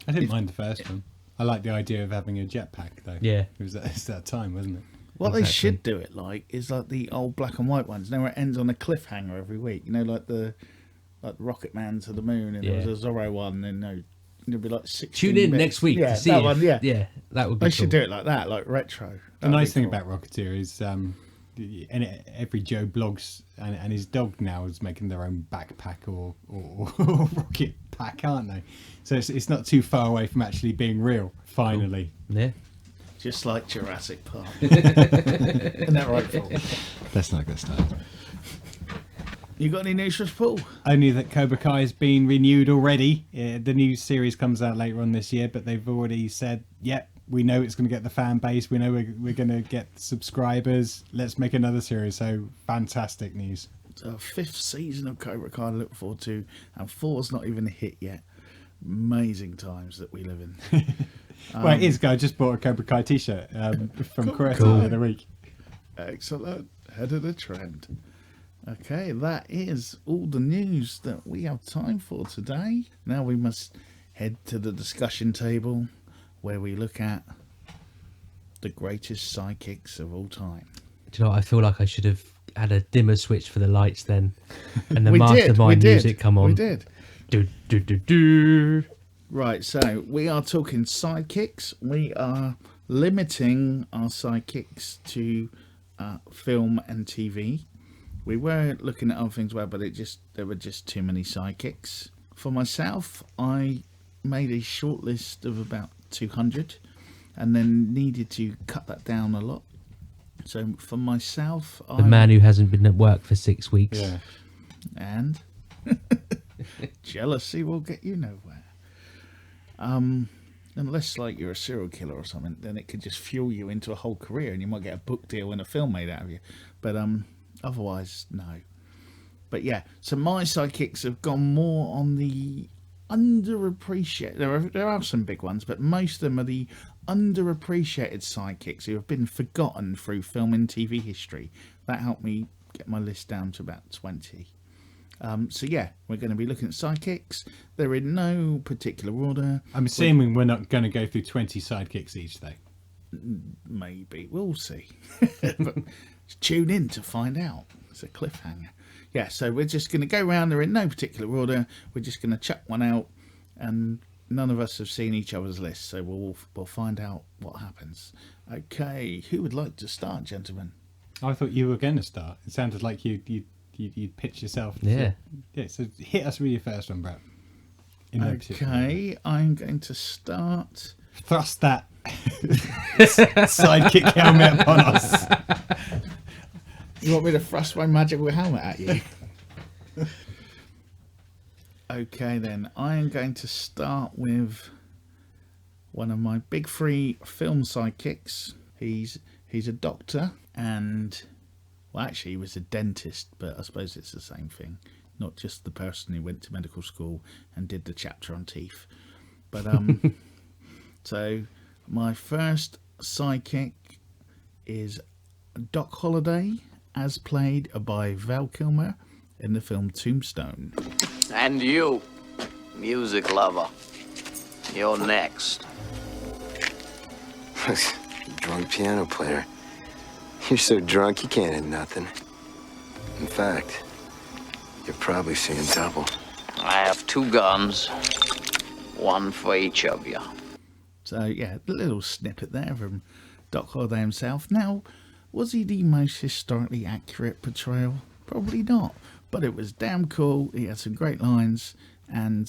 I didn't mind the first one. I like the idea of having a jetpack though. Yeah. It's that time, wasn't it? What they Exactly. should do it like is like the old black and white ones. Now it ends on a cliffhanger every week. You know, like the Rocket Man to the Moon, and there was a Zorro one, and it'd be like 16 tune in minutes. next week Yeah, to see that if, one. Yeah, that would be. they should cool. do it like that, like retro. The nice thing about Rocketeer is every Joe blogs and his dog now is making their own backpack or rocket pack, aren't they? So it's not too far away from actually being real. Finally, Yeah. Just like Jurassic Park. Isn't that right, Paul? let's not get started. You got any news for us, Paul? Only that Cobra Kai has been renewed already. The new series comes out later on this year, but they've already said, "Yep, we know it's going to get the fan base. We know we're going to get subscribers. Let's make another series." So fantastic news. It's our 5th season of Cobra Kai to look forward to, and 4's not even a hit yet. Amazing times that we live in. Well, it is. I just bought a Cobra Kai t-shirt from Quetta the other week. Excellent. Head of the trend. Okay, that is all the news that we have time for today. Now we must head to the discussion table where we look at the greatest sidekicks of all time. Do you know what? I feel like I should have had a dimmer switch for the lights then, and the We mastermind did. music come on. We did. Do do do do. Right, so we are talking sidekicks. We are limiting our sidekicks to film and TV. We were looking at other things, but there were just too many sidekicks. For myself, I made a short list of about 200 and then needed to cut that down a lot. So for myself, The man who hasn't been at work for 6 weeks. Yeah. and jealousy will get you nowhere. Unless like you're a serial killer or something, then it could just fuel you into a whole career, and you might get a book deal and a film made out of you. But otherwise, no. But yeah, so my sidekicks have gone more on the underappreciated. There are some big ones, but most of them are the underappreciated sidekicks who have been forgotten through film and TV history. That helped me get my list down to about 20. So yeah, we're going to be looking at sidekicks. They're in no particular order. I'm assuming we're not going to go through 20 sidekicks each, though. Maybe. We'll see. But tune in to find out. It's a cliffhanger. Yeah, so we're just going to go around. They're in no particular order. We're just going to chuck one out, and none of us have seen each other's lists, so we'll find out what happens. Okay, who would like to start, gentlemen? I thought you were going to start. It sounded like you'd pitch yourself. Yeah. Yeah, so hit us with your first one, Brett. In no particular order. Okay, I'm going to start. Thrust that sidekick helmet upon us. You want me to thrust my magical helmet at you? Okay, then. I am going to start with one of my big three film sidekicks. He's a doctor, and well, actually, he was a dentist, but I suppose it's the same thing. Not just the person who went to medical school and did the chapter on teeth. But so my first sidekick is Doc Holliday, as played by Val Kilmer in the film Tombstone. And you, music lover, you're next. Drunk piano player. You're so drunk you can't hit nothing. In fact, you're probably seeing double. I have 2 guns, one for each of you. So yeah, a little snippet there from Doc Holliday himself. Now, was he the most historically accurate portrayal? Probably not, but it was damn cool. He had some great lines, and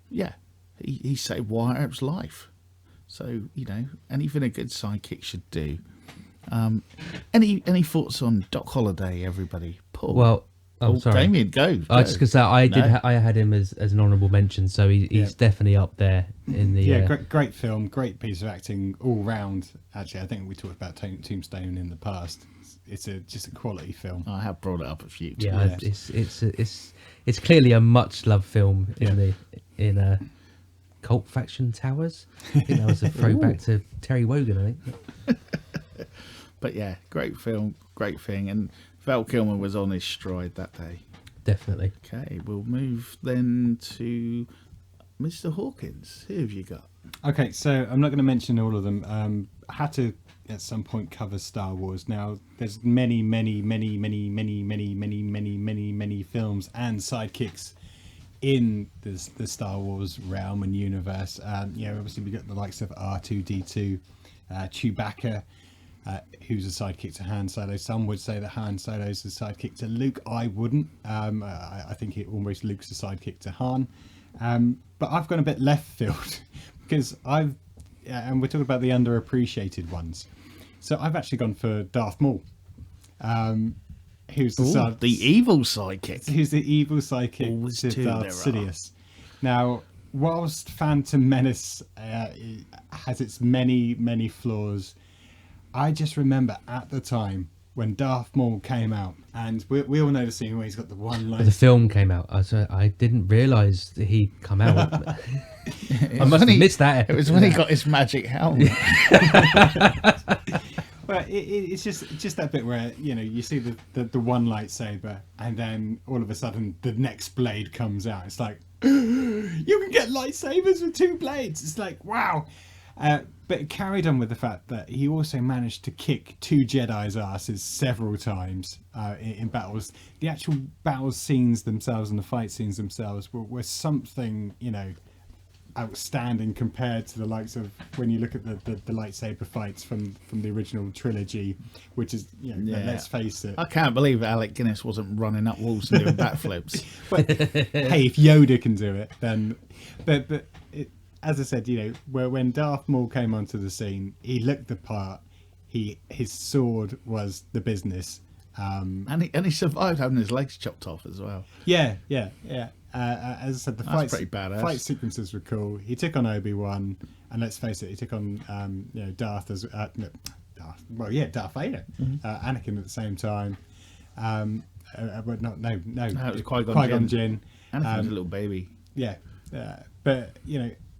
yeah, he saved Wyatt Earp's life. So, you know, anything a good sidekick should do. Any thoughts on Doc Holliday, everybody? Paul? Well, sorry. Damien, go. I was just gonna say I No. I had him as an honourable mention, so he's definitely up there in the. Yeah, great film, great piece of acting all round. Actually, I think we talked about Tombstone in the past. It's just a quality film. I have brought it up a few times. Yeah, Yes. it's clearly a much loved film in Cult Faction Towers. I think that was a throwback to Terry Wogan, I think. But yeah, great film, great thing. And Val Kilmer was on his stride that day. Definitely. Okay, we'll move then to Mr. Hawkins. Who have you got? Okay, so I'm not going to mention all of them. I had to at some point cover Star Wars. Now, there's many films and sidekicks in the Star Wars realm and universe. Obviously we got the likes of R2-D2, Chewbacca, who's a sidekick to Han Solo. Some would say that Han Solo's a sidekick to Luke. I wouldn't. I think it almost Luke's a sidekick to Han. But I've gone a bit left field because and we're talking about the underappreciated ones. So I've actually gone for Darth Maul, who's the evil sidekick. Who's the evil sidekick Always to two Darth there Sidious. Now, whilst Phantom Menace has its many flaws, I just remember at the time when Darth Maul came out, and we all know the scene where he's got the one line. The film came out. I didn't realise that he'd come out. I must have missed that. It was when he got his magic helmet. Well, it's just that bit where you see the one lightsaber, and then all of a sudden the next blade comes out. It's like you can get lightsabers with two blades. It's like wow. But it carried on with the fact that he also managed to kick two Jedi's asses several times in battles. The actual battle scenes themselves and the fight scenes themselves were something, outstanding compared to the likes of when you look at the lightsaber fights from the original trilogy, which is, let's face it. I can't believe Alec Guinness wasn't running up walls and doing backflips. But hey, if Yoda can do it, then... But as I said, when Darth Maul came onto the scene, he looked the part. His sword was the business, and he survived having his legs chopped off as well. Yeah. As I said, the pretty badass. Fight sequences were cool. He took on Obi-Wan, and let's face it, he took on Darth as Darth Vader, Anakin at the same time. But no, it was Qui-Gon Jinn. Anakin was a little baby. Yeah, but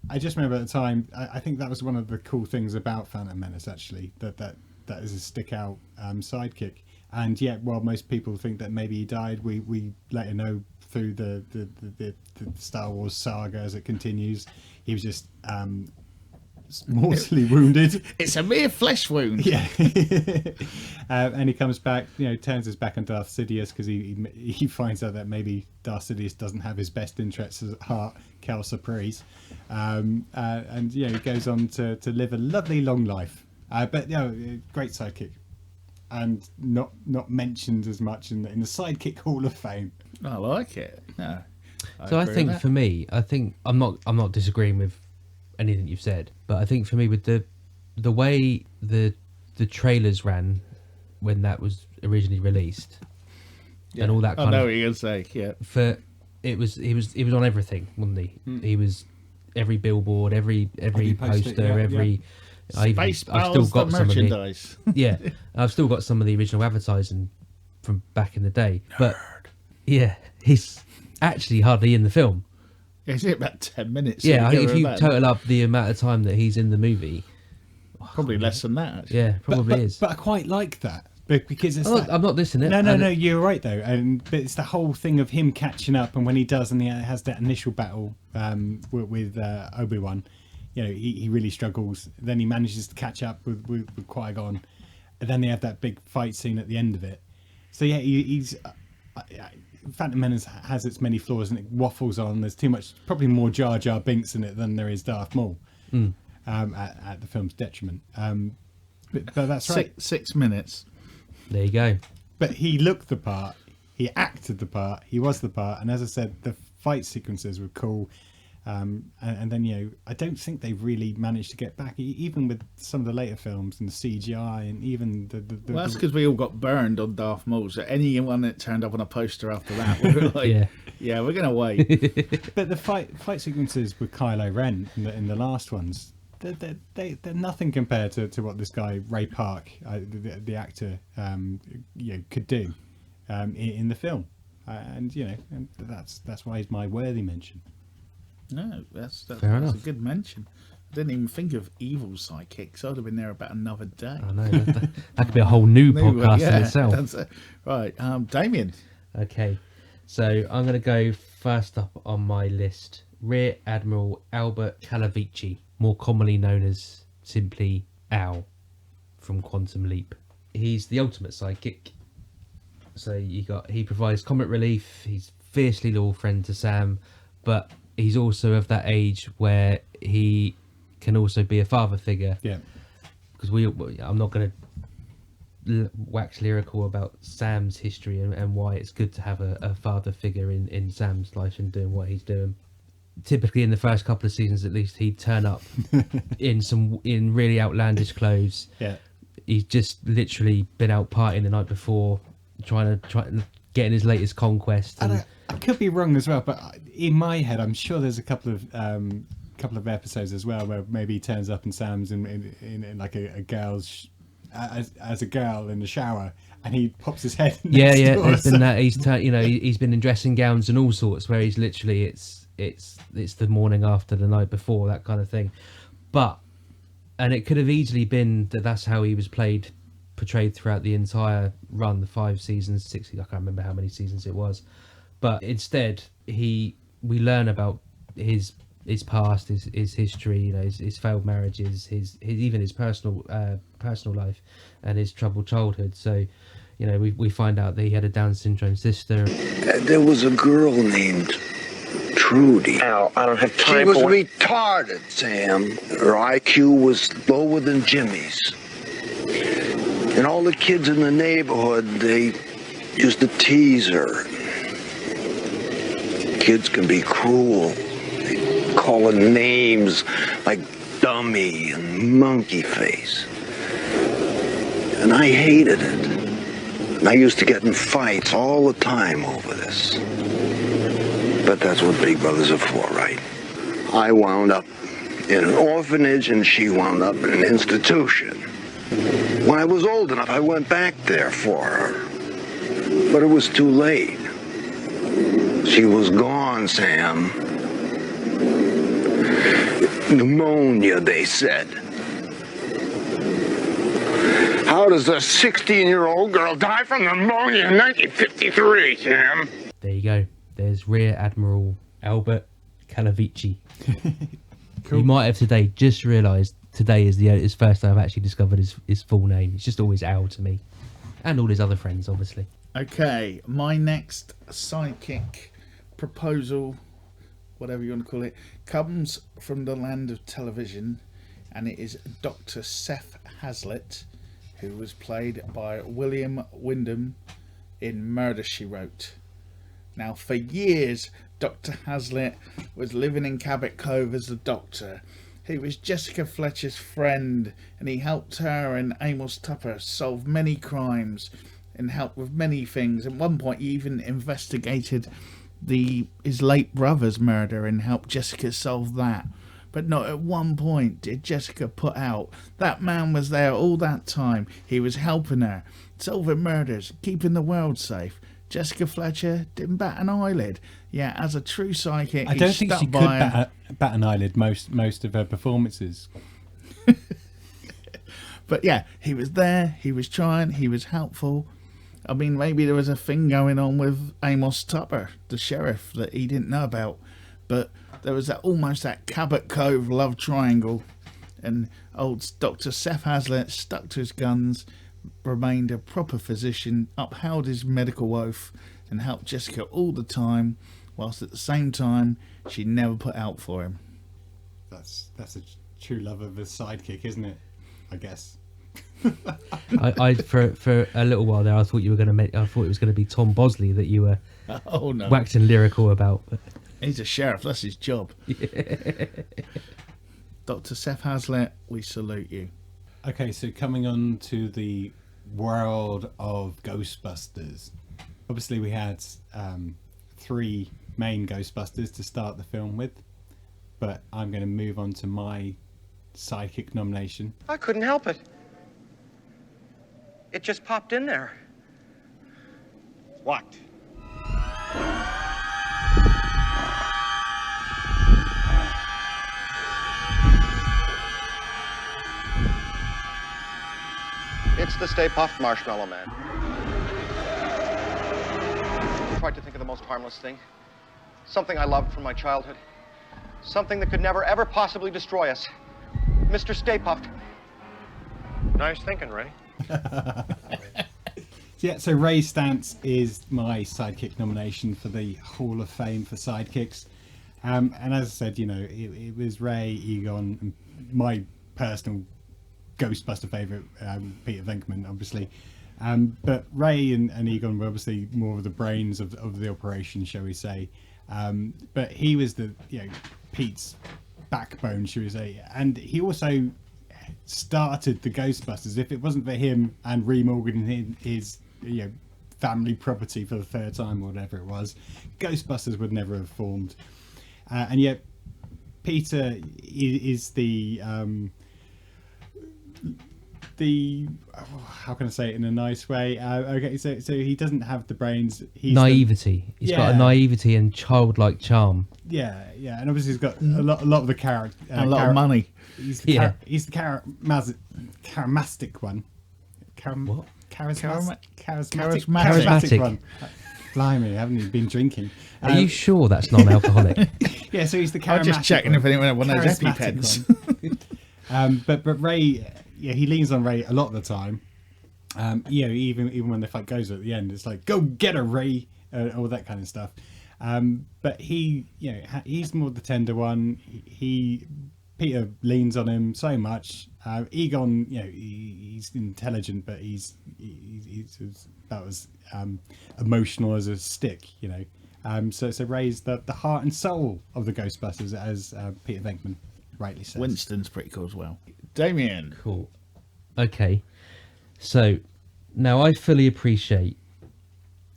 I just remember at the time, I think that was one of the cool things about Phantom Menace, actually, that is a stick-out sidekick. And yet, while most people think that maybe he died, we later know through the Star Wars saga as it continues, he was just mortally wounded. It's a mere flesh wound. Yeah. And he comes back, turns his back on Darth Sidious because he finds out that maybe Darth Sidious doesn't have his best interests at heart, Cal Surprise. And he goes on to live a lovely long life. But great sidekick, and not mentioned as much in the Sidekick Hall of Fame. I like it. Yeah, I think for me, I'm not disagreeing with anything you've said, but I think for me, with the way the trailers ran when that was originally released, and all that kind of... I know what you're gonna say. Yeah, he was on everything, wasn't he? He was every billboard, every poster, every. I've still got some merchandise. I've still got some of the original advertising from back in the day. But yeah, he's actually hardly in the film. Is it about 10 minutes? Yeah, I think if you total up the amount of time that he's in the movie, probably less than that. Actually. Yeah, probably is. But I quite like that. Because it's I'm not dissing it. No, you're right though. But it's the whole thing of him catching up, and when he does, and he has that initial battle with Obi-Wan, he really struggles. Then he manages to catch up with Qui-Gon, and then they have that big fight scene at the end of it. So yeah, he's Phantom Menace has its many flaws, and it waffles on. There's too much, probably more Jar Jar Binks in it than there is Darth Maul, at the film's detriment. But that's right. 6 minutes. There you go. But he looked the part, he acted the part, he was the part, and as I said, the fight sequences were cool. And then I don't think they've really managed to get back, even with some of the later films and the CGI and even the well, that's because we all got burned on Darth Maul. So anyone that turned up on a poster after that, we were like, yeah, we're gonna wait. But the fight sequences with Kylo Ren in the last ones, they're nothing compared to what this guy Ray Park, the actor, could do in the film, and that's why he's my worthy mention. No, that's Fair a enough. good mention. I didn't even think of evil sidekicks. I'd have been there about another day. I know that could be a whole new podcast in itself. That's it. Right, Damien. Okay, so I'm going to go first up on my list. Rear Admiral Albert Calavici, more commonly known as simply Al from Quantum Leap. He's the ultimate sidekick. So he provides comic relief. He's fiercely loyal friend to Sam, but he's also of that age where he can also be a father figure. Yeah. Because I'm not going to wax lyrical about Sam's history and why it's good to have a father figure in Sam's life and doing what he's doing. Typically in the first couple of seasons, at least, he'd turn up in really outlandish clothes. Yeah. He's just literally been out partying the night before, trying getting his latest conquest. And I could be wrong as well, but in my head, I'm sure there's a couple of episodes as well where maybe he turns up and Sam's in like a girl's as a girl in the shower, and he pops his head. Yeah. There's been that. He's been in dressing gowns and all sorts where he's literally it's the morning after the night before, that kind of thing. And it could have easily been that's how he was portrayed throughout the entire run, the 5 seasons, 6. I can't remember how many seasons it was, but instead we learn about his past, his history, his failed marriages, his even his personal life and his troubled childhood. So we find out that he had a Down syndrome sister. There was a girl named Trudy. Al, I don't have She time was for it. retarded, Sam. Her IQ was lower than Jimmy's. And all the kids in the neighborhood, they used to tease her. Kids can be cruel. They call her names like dummy and monkey face. And I hated it. And I used to get in fights all the time over this. But that's what big brothers are for, right? I wound up in an orphanage and she wound up in an institution. When I was old enough, I went back there for her. But it was too late. She was gone, Sam. Pneumonia, they said. How does a 16-year-old girl die from pneumonia in 1953, Sam? There you go. There's Rear Admiral Albert Calavici. Cool. You might have today just realised today is his first time I've actually discovered his full name. It's just always Al to me. And all his other friends, obviously. Okay, my next sidekick proposal, whatever you want to call it, comes from the land of television, and it is Dr. Seth Hazlitt, who was played by William Wyndham in Murder, She Wrote. Now, for years, Dr. Hazlitt was living in Cabot Cove as a doctor. He was Jessica Fletcher's friend, and he helped her and Amos Tupper solve many crimes and helped with many things. At one point, he even investigated his late brother's murder and helped Jessica solve that. But not at one point did Jessica put out. That man was there all that time. He was helping her, solving murders, keeping the world safe. Jessica Fletcher didn't bat an eyelid. Yeah, as a true psychic, I don't think she could bat an eyelid most of her performances. But yeah, he was there, he was trying, he was helpful. I mean, maybe there was a thing going on with Amos Tupper, the sheriff, that he didn't know about. But there was almost that Cabot Cove love triangle. And old Dr. Seth Hazlitt stuck to his guns, remained a proper physician, upheld his medical oath, and helped Jessica all the time, whilst at the same time, she never put out for him. That's a true love of a sidekick, isn't it? I guess. I for a little while there, I thought it was going to be Tom Bosley that you were waxing lyrical about. But... He's a sheriff, that's his job. Yeah. Dr. Seth Hazlitt, we salute you. Okay, so coming on to the world of Ghostbusters. Obviously, we had 3 main Ghostbusters to start the film with, but I'm going to move on to my sidekick nomination. I couldn't help it. It just popped in there. What? the Stay Puft Marshmallow Man. I tried to think of the most harmless thing. Something I loved from my childhood. Something that could never, ever possibly destroy us. Mr. Stay Puft. Nice thinking, Ray. Yeah, so Ray Stantz is my Sidekick nomination for the Hall of Fame for Sidekicks. And as I said, you know, it was Ray, Egon, and my personal Ghostbuster favourite, Peter Venkman, obviously. But Ray and Egon were obviously more of the brains of the operation, shall we say. But he was the, you know, Pete's backbone, shall we say. And he also started the Ghostbusters. If it wasn't for him and remortgaging his you know, family property for the third time or whatever it was, Ghostbusters would never have formed. And yet Peter is the how can I say it in a nice way? Okay, so he doesn't have the brains. He's naivety. He's got a naivety and childlike charm. Yeah, and obviously he's got a lot of the character And a lot of money. He's the charismatic one. What? Charismatic one. Blimey, haven't you been drinking? Are you sure that's non-alcoholic? Yeah, so he's the charismatic. I'm just checking if anyone had one of those charismatic EpiPens. But Ray, yeah, he leans on Ray a lot of the time. You know, even when the fight goes at the end, it's like, go get her, Ray, all that kind of stuff. But he, you know, he's more the tender one. Peter leans on him so much. Egon, you know, he's intelligent, but he's about as emotional as a stick, you know. So Ray's the heart and soul of the Ghostbusters, as Peter Venkman rightly says. Winston's pretty cool as well. Damien. Cool. Okay. So now I fully appreciate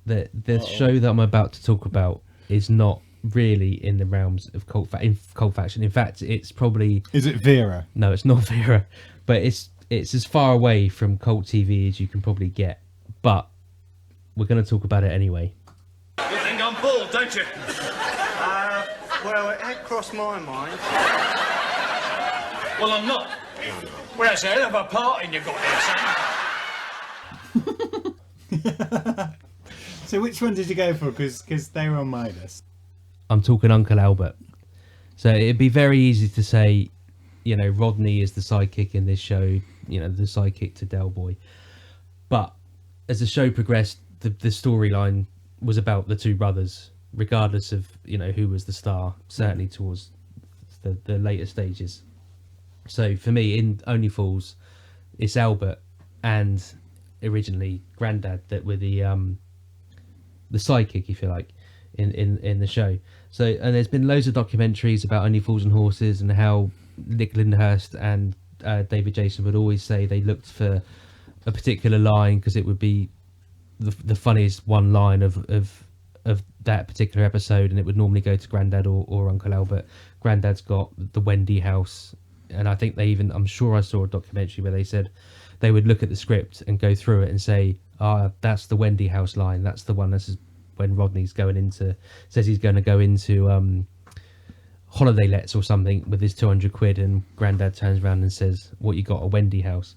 that the show that I'm about to talk about is not really in the realms of cult faction. In fact, it's probably... Is it Vera? No, it's not Vera. But it's as far away from cult TV as you can probably get. But we're going to talk about it anyway. You think I'm bald, don't you? Well, it had crossed my mind. Well, I'm not. Well, that's a hell of a party you got there, son. So which one did you go for? Because they were on my list. I'm talking Uncle Albert. So it'd be very easy to say, you know, Rodney is the sidekick in this show, you know, the sidekick to Del Boy. But as the show progressed, the storyline was about the two brothers, regardless of, you know, who was the star, certainly towards the later stages. So for me, in Only Fools, it's Albert and originally Grandad that were the sidekick, if you like, in the show. So, and there's been loads of documentaries about Only Fools and Horses and how Nick Lyndhurst and David Jason would always say they looked for a particular line because it would be the funniest one line of that particular episode, and it would normally go to Grandad or Uncle Albert. Grandad's got the Wendy house, and I think I'm sure I saw a documentary where they said they would look at the script and go through it and say, that's the Wendy house line, that's the one. This is when Rodney's says he's going to go into holiday lets or something with his 200 quid, and Grandad turns around and says, what you got, a Wendy house?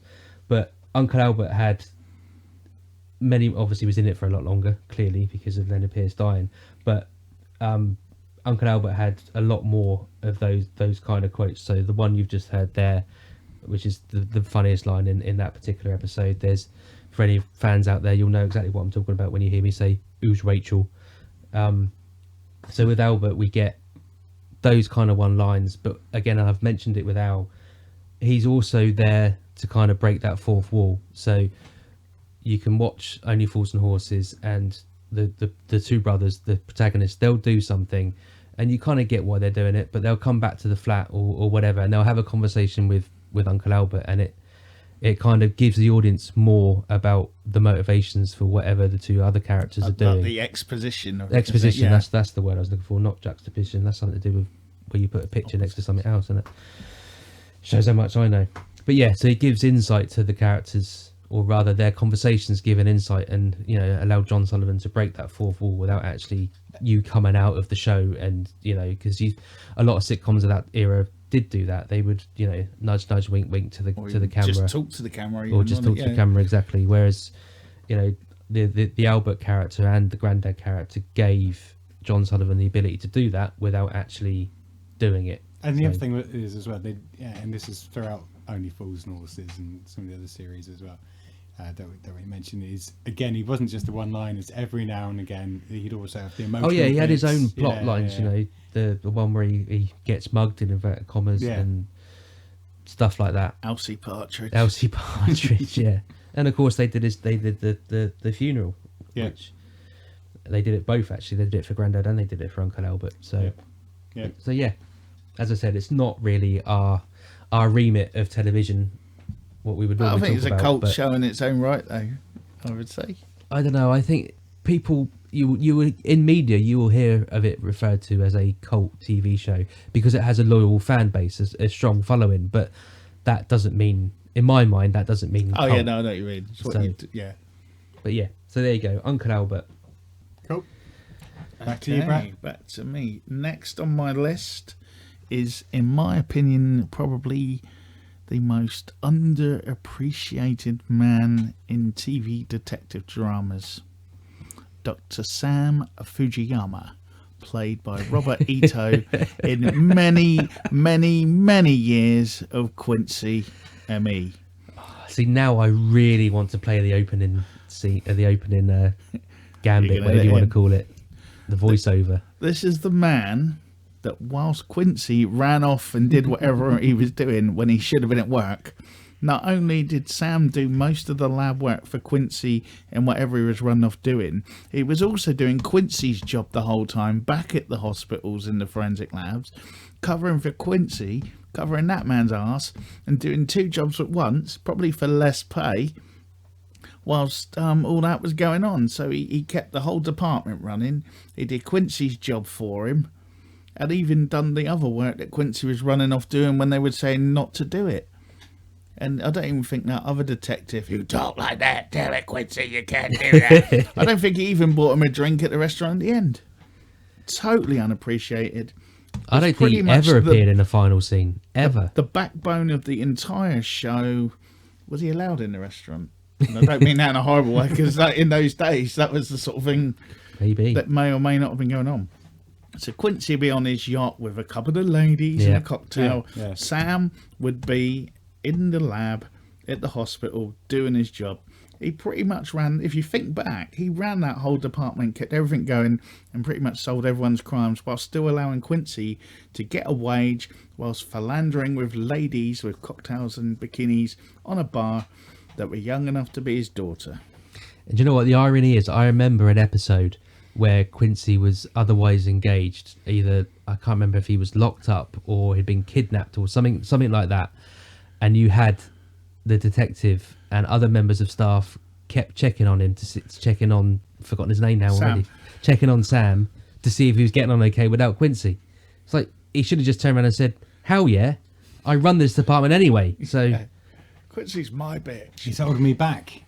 But Uncle Albert had obviously was in it for a lot longer, clearly, because of Leonard Pierce dying, but Uncle Albert had a lot more of those kind of quotes. So the one you've just heard there, which is the funniest line in that particular episode, there's, for any fans out there, you'll know exactly what I'm talking about when you hear me say, who's Rachel? So with Albert, we get those kind of one lines, but again, I've mentioned it with Al, he's also there to kind of break that fourth wall. So you can watch Only Fools and Horses, and the two brothers, the protagonists, they'll do something and you kind of get why they're doing it, but they'll come back to the flat or whatever, and they'll have a conversation with Uncle Albert, and it kind of gives the audience more about the motivations for whatever the two other characters are doing. The exposition. Exposition, yeah. That's the word I was looking for, not juxtaposition. That's something to do with where you put a picture next to something else, and it shows how much I know. But yeah, so it gives insight to the characters, or rather their conversations give an insight, and, you know, allow John Sullivan to break that fourth wall without actually you coming out of the show. And, you know, because a lot of sitcoms of that era did do that, they would, nudge, nudge, wink, wink to the camera, Just talk to the camera, or just talk to the camera, exactly. Whereas, the Albert character and the Grandad character gave John Sullivan the ability to do that without actually doing it. And the other thing is as well, and this is throughout Only Fools and Horses and some of the other series as well, that we mentioned, is again, he wasn't just the one-liners. Every now and again, he'd also have the emotional. Oh yeah, he had his bits. own plot lines. The one where he gets mugged in inverted commas and stuff like that. Elsie Partridge, yeah. And of course they did the funeral, which they did it both actually. They did it for Grandad and they did it for Uncle Albert. So yeah, as I said, it's not really our remit of television. What we would normally I think talk it's a about, cult show in its own right, though. I would say. I don't know. I think people you in media you will hear of it referred to as a cult TV show because it has a loyal fan base, a strong following. But that doesn't mean, in my mind, that doesn't mean. Oh cult. yeah, no, I know what you mean. It's what you do, yeah. But yeah, so there you go, Uncle Albert. Cool. Back to you, Brett. Back to me. Next on my list is, in my opinion, probably the most underappreciated man in TV detective dramas, Dr. Sam Fujiyama, played by Robert Ito in many, many, many years of Quincy M.E. See, now I really want to play the opening scene, the opening gambit, whatever you want to call it, the voiceover. This is the man that whilst Quincy ran off and did whatever he was doing when he should have been at work, not only did Sam do most of the lab work for Quincy and whatever he was run off doing, he was also doing Quincy's job the whole time back at the hospitals in the forensic labs, covering for Quincy, covering that man's ass, and doing two jobs at once, probably for less pay, whilst all that was going on. So he kept the whole department running. He did Quincy's job for him, and even done the other work that Quincy was running off doing when they were saying not to do it. And I don't even think that other detective who talked like that, tell it, Quincy, you can't do that. I don't think he even bought him a drink at the restaurant at the end. Totally unappreciated. I don't think he ever appeared in the final scene, ever. The backbone of the entire show. Was he allowed in the restaurant? And I don't mean that in a horrible way, because in those days, that was the sort of thing maybe that may or may not have been going on. So Quincy would be on his yacht with a couple of ladies and a cocktail. Yeah. Sam would be in the lab at the hospital doing his job. He pretty much ran, if you think back, he ran that whole department, kept everything going, and pretty much solved everyone's crimes while still allowing Quincy to get a wage whilst philandering with ladies with cocktails and bikinis on a bar that were young enough to be his daughter. And do you know what the irony is? I remember an episode where Quincy was otherwise engaged. Either, I can't remember if he was locked up or he'd been kidnapped or something like that. And you had the detective and other members of staff kept checking on him checking on, forgotten his name now already, checking on Sam to see if he was getting on okay without Quincy. It's like, he should have just turned around and said, hell yeah, I run this department anyway. So yeah. Quincy's my bitch. He's holding me back.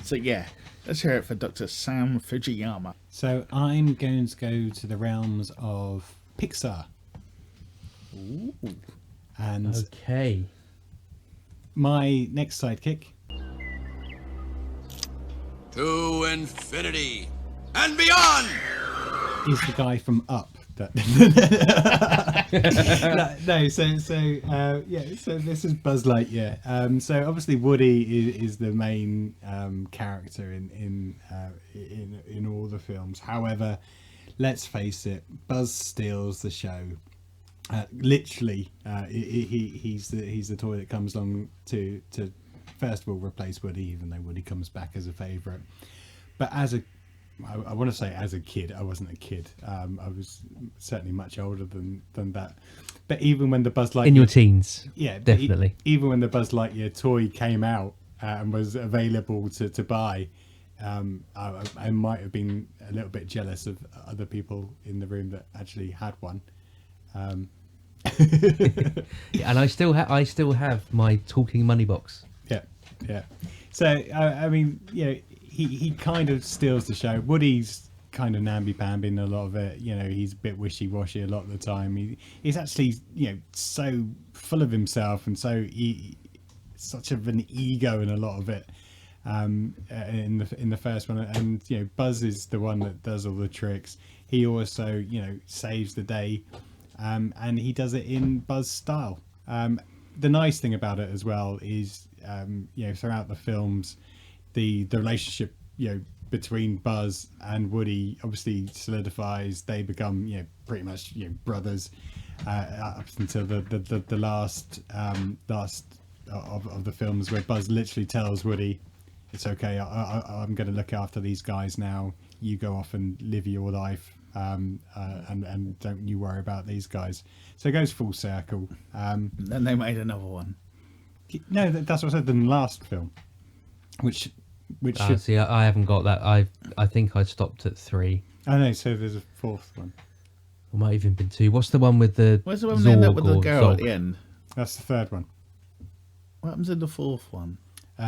So yeah, let's hear it for Dr. Sam Fujiyama. So I'm going to go to the realms of Pixar. Ooh. And okay, my next sidekick To infinity and beyond! is the guy from Up. So this is Buzz Lightyear. So obviously Woody is the main character in all the films. However, let's face it, Buzz steals the show. Literally, he's the toy that comes along to first of all replace Woody, even though Woody comes back as a favourite. But I want to say as a kid, I wasn't a kid. I was certainly much older than that. But even when the Buzz Lightyear... In your teens. Yeah, definitely. Even when the Buzz Lightyear toy came out and was available to buy, I might have been a little bit jealous of other people in the room that actually had one. Yeah, and I still have my talking money box. Yeah. So I mean, you know, he kind of steals the show. Woody's kind of namby-pamby in a lot of it. You know, he's a bit wishy-washy a lot of the time. He's actually, you know, so full of himself and such of an ego in a lot of it. In the first one, and you know, Buzz is the one that does all the tricks. He also, you know, saves the day, and he does it in Buzz style. The nice thing about it as well is, you know, throughout the films, the relationship, you know, between Buzz and Woody obviously solidifies. They become, you know, pretty much, you know, brothers up until the last of the films, where Buzz literally tells Woody, "It's okay. I'm going to look after these guys now. You go off and live your life, and don't you worry about these guys." So it goes full circle. Then they made another one. No, that's what I said in the last film, which should... See, I haven't got that. I think I stopped at 3. I know. So there's a fourth one. Or might even been 2. What's the one with the? Where's the one they end up with the girl at Zog? the end? That's the third one. What happens in the fourth one?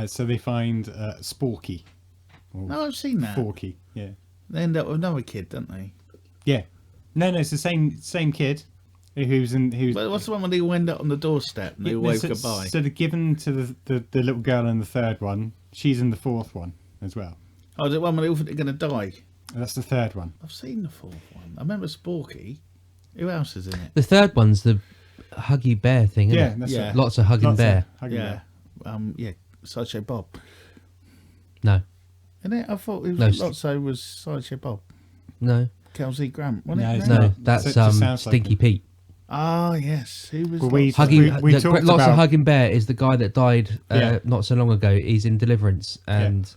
So they find Sporky. No, I've seen that. Forky, yeah. They end up with another kid, don't they? Yeah. No, it's the same kid who's in... But what's the one when they all end up on the doorstep and they all wave goodbye? So they're given to the little girl in the third one. She's in the fourth one as well. Oh, is it one where they all think they're going to die? That's the third one. I've seen the fourth one. I remember Sporky. Who else is in it? The third one's the Huggy Bear thing, isn't Yeah, it? that's Yeah. it. Lots of hugging bear. Hugging Yeah. bear. Yeah. Sideshow Bob. No, Isn't it? I thought it was No, Lotso was Sideshow Bob. no, Kelsey Grant, wasn't No, it? it's no. not. That's It just sounds like Stinky it. Pete. Ah, yes. Who was Well, we- Lotso? we talked Lots about- of Hugging Bear is the guy that died Yeah. not so long ago. He's in Deliverance and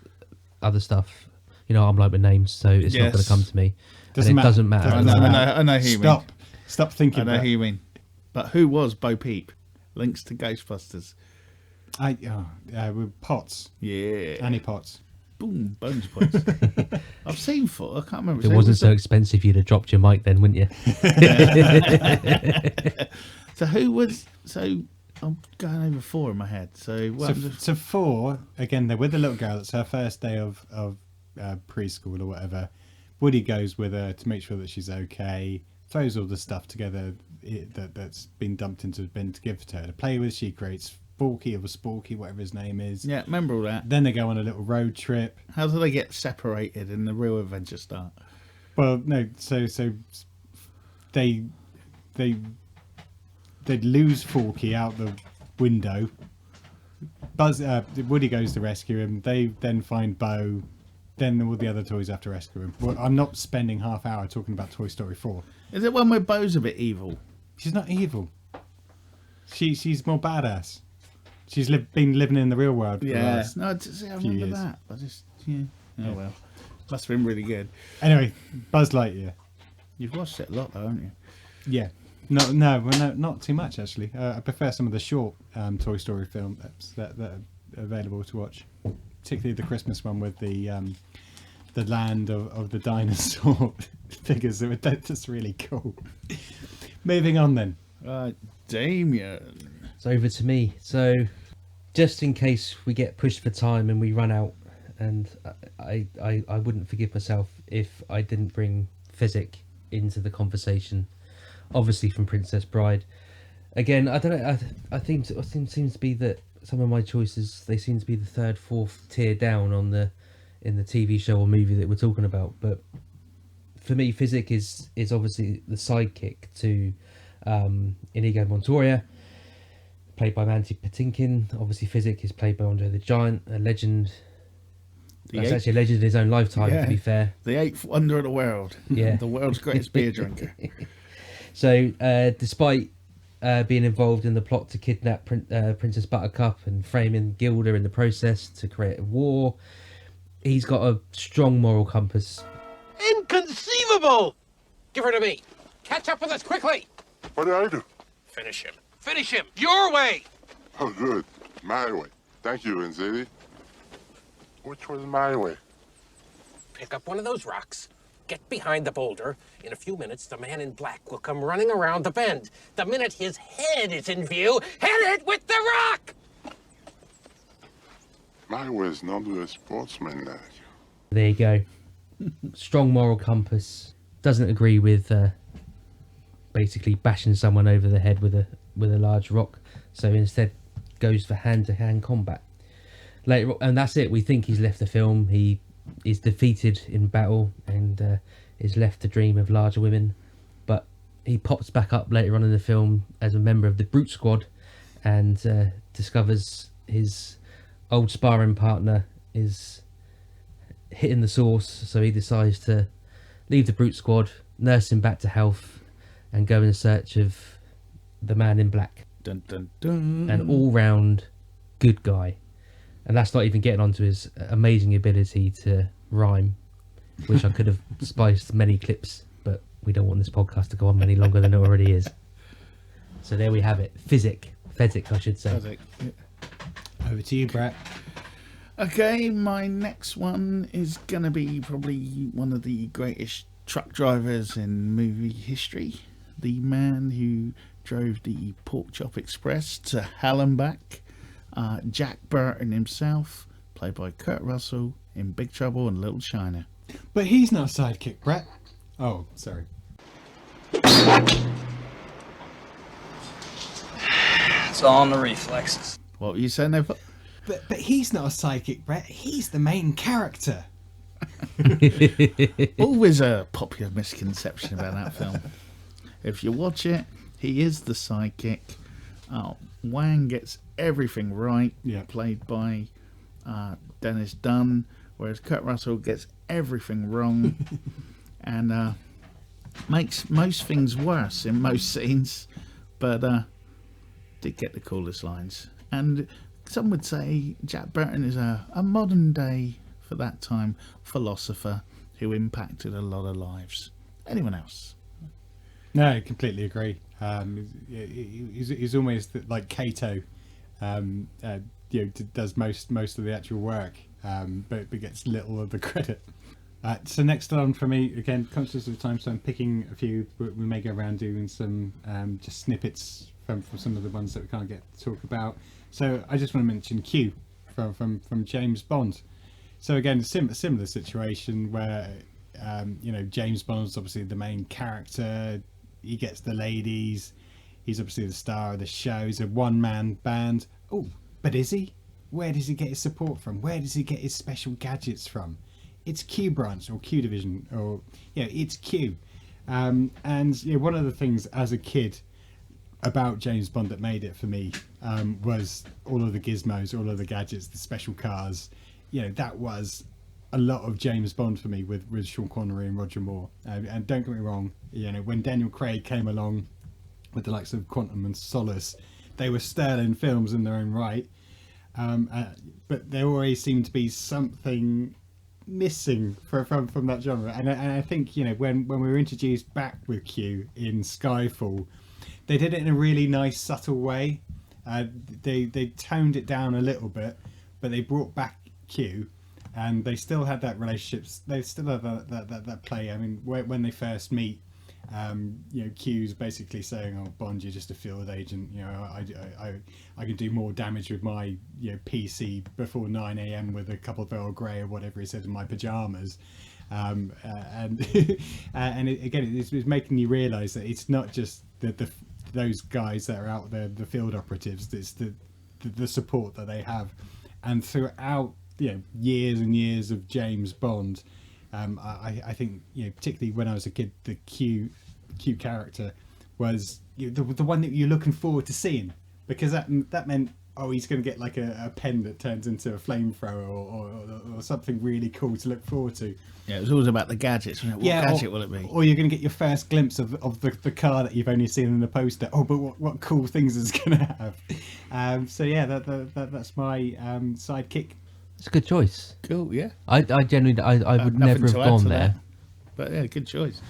other stuff. You know, I'm like with names, so it's not going Yes. to come to me. Doesn't And it matter. doesn't matter. I know, I know who you mean. Stop thinking I know about who you mean. But who was Bo Peep? Links to Ghostbusters. with Potts. Yeah. Annie Potts. Boom, bonus points. I've seen four. I can't remember. If it wasn't so expensive, you'd have dropped your mic then, wouldn't you? So who was? So I'm going over 4 in my head. So what? So 4, again, they're with the little girl. It's her first day of preschool or whatever. Woody goes with her to make sure that she's okay. Throws all the stuff together that's been dumped into the bin to give to her to play with. She creates Forky or Sporky, whatever his name is. Yeah, remember all that. Then they go on a little road trip. How do they get separated and the real adventure start? Well, no, so they lose Forky out the window. Woody goes to rescue him. They then find Bo. Then all the other toys have to rescue him. Well, I'm not spending half hour talking about Toy Story 4. Is it one where Bo's a bit evil? She's not evil. She's more badass. She's been living in the real world for the last No, see, I few remember years. that. I just, yeah. Oh, well. Must have been really good. Anyway, Buzz Lightyear. You've watched it a lot, though, haven't you? Yeah. No, not too much, actually. I prefer some of the short Toy Story films that are available to watch. Particularly the Christmas one with the land of the dinosaur figures. That's really cool. Moving on then. Right, Damien. It's over to me. So, just in case we get pushed for time and we run out, and I wouldn't forgive myself if I didn't bring Physic into the conversation. Obviously from Princess Bride. Again, I don't know. I think it seems to be that some of my choices, they seem to be the 3rd, 4th tier down in the TV show or movie that we're talking about. But for me, Physic is obviously the sidekick to Inigo Montoya, played by Mandy Patinkin. Obviously, Physic is played by Andre the Giant, a legend. That's actually a legend in his own lifetime, to be fair. The 8th wonder of the world. Yeah. The world's greatest beer drinker. So, despite being involved in the plot to kidnap Princess Buttercup and framing Gilda in the process to create a war, he's got a strong moral compass. Inconceivable! Give her to me. Catch up with us quickly. What did I do? Finish him. Finish him. Your way. Oh, good. My way. Thank you, Inzidi. Which was my way? Pick up one of those rocks. Get behind the boulder. In a few minutes, the man in black will come running around the bend. The minute his head is in view, hit it with the rock! My way is not a sportsman like. There you go. strong moral compass, doesn't agree with basically bashing someone over the head with a large rock, so instead goes for hand-to-hand combat. Later, and that's it. We think he's left the film. He is defeated in battle and is left to dream of larger women. But he pops back up later on in the film as a member of the Brute Squad and discovers his old sparring partner is hitting the sauce, so he decides to leave the Brute Squad, nurse him back to health, and go in search of the Man in Black. Dun, dun, dun. An all-round good guy. And that's not even getting onto his amazing ability to rhyme, which I could have spiced many clips, but we don't want this podcast to go on any longer than it already is. So there we have it. Fezzik, I should say. Fezzik, yeah. Over to you, Brett. Okay, my next one is going to be probably one of the greatest truck drivers in movie history. The man who drove the Pork Chop Express to hell and back. Jack Burton himself, played by Kurt Russell in Big Trouble in Little China. But he's not a sidekick, Brett. Oh, sorry. It's all in the reflexes. What were you saying there? But he's not a sidekick, Brett. He's the main character. Always a popular misconception about that film. If you watch it, he is the sidekick. Wang gets everything right, played by Dennis Dunn, whereas Kurt Russell gets everything wrong and makes most things worse in most scenes, but did get the coolest lines. And some would say Jack Burton is a modern day, for that time, philosopher who impacted a lot of lives. Anyone else? No, I completely agree. He's almost like Kato. Does most of the actual work, but gets little of the credit. So next on for me, again, conscious of time, so I'm picking a few. We may go around doing some just snippets from some of the ones that we can't get to talk about. So I just want to mention Q from James Bond. So again, similar situation where James Bond's obviously the main character. He gets the ladies. He's obviously the star of the show. He's a one-man band. Oh, but is he? Where does he get his support from? Where does he get his special gadgets from? It's Q Branch or Q Division, or it's Q. And one of the things as a kid about James Bond that made it for me was all of the gizmos, all of the gadgets, the special cars. That was a lot of James Bond for me with Sean Connery and Roger Moore. And don't get me wrong, when Daniel Craig came along with the likes of Quantum and Solace, they were sterling films in their own right. But there always seemed to be something missing from that genre. And I think, when we were introduced back with Q in Skyfall, they did it in a really nice, subtle way. They toned it down a little bit, but they brought back Q. And they still had that relationship. They still have that play. I mean, when they first meet, Q's basically saying, "Oh, Bond, you're just a field agent. I can do more damage with my PC before 9 a.m. with a couple of Earl Grey or whatever he said in my pajamas." And it's making you realise that it's not just those guys that are out there, the field operatives. It's the support that they have, and throughout years and years of James Bond, I think particularly when I was a kid, the Q character was the one that you're looking forward to seeing, because that meant he's going to get like a pen that turns into a flamethrower or something really cool to look forward to. Yeah, it was always about the gadgets. What gadget will it be? Or you're going to get your first glimpse of the car that you've only seen in the poster. Oh, but what cool things is going to have? So yeah, that's my sidekick. It's a good choice. Cool, yeah. I genuinely, I would never have gone there. But yeah, good choice.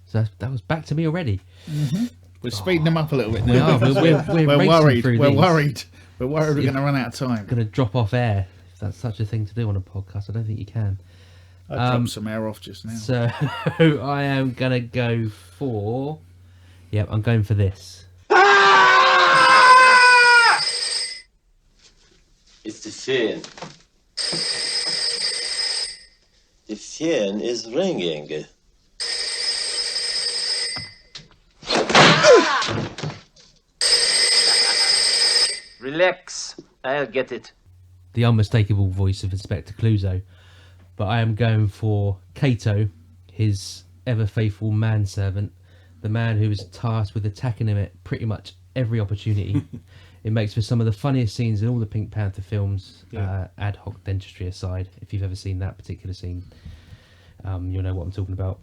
So that was back to me already. Mm-hmm. We're speeding them up a little bit now. We're worried. We're worried. We're worried we're going to run out of time. Going to drop off air. If that's such a thing to do on a podcast, I don't think you can. I dropped some air off just now. So I am going to go for... Yep, I'm going for this. It's the fin. The phone is ringing. Relax. I'll get it. The unmistakable voice of Inspector Clouseau. But I am going for Cato, his ever faithful manservant, the man who is tasked with attacking him at pretty much every opportunity. It makes for some of the funniest scenes in all the Pink Panther films, ad hoc dentistry aside. If you've ever seen that particular scene, you'll know what I'm talking about.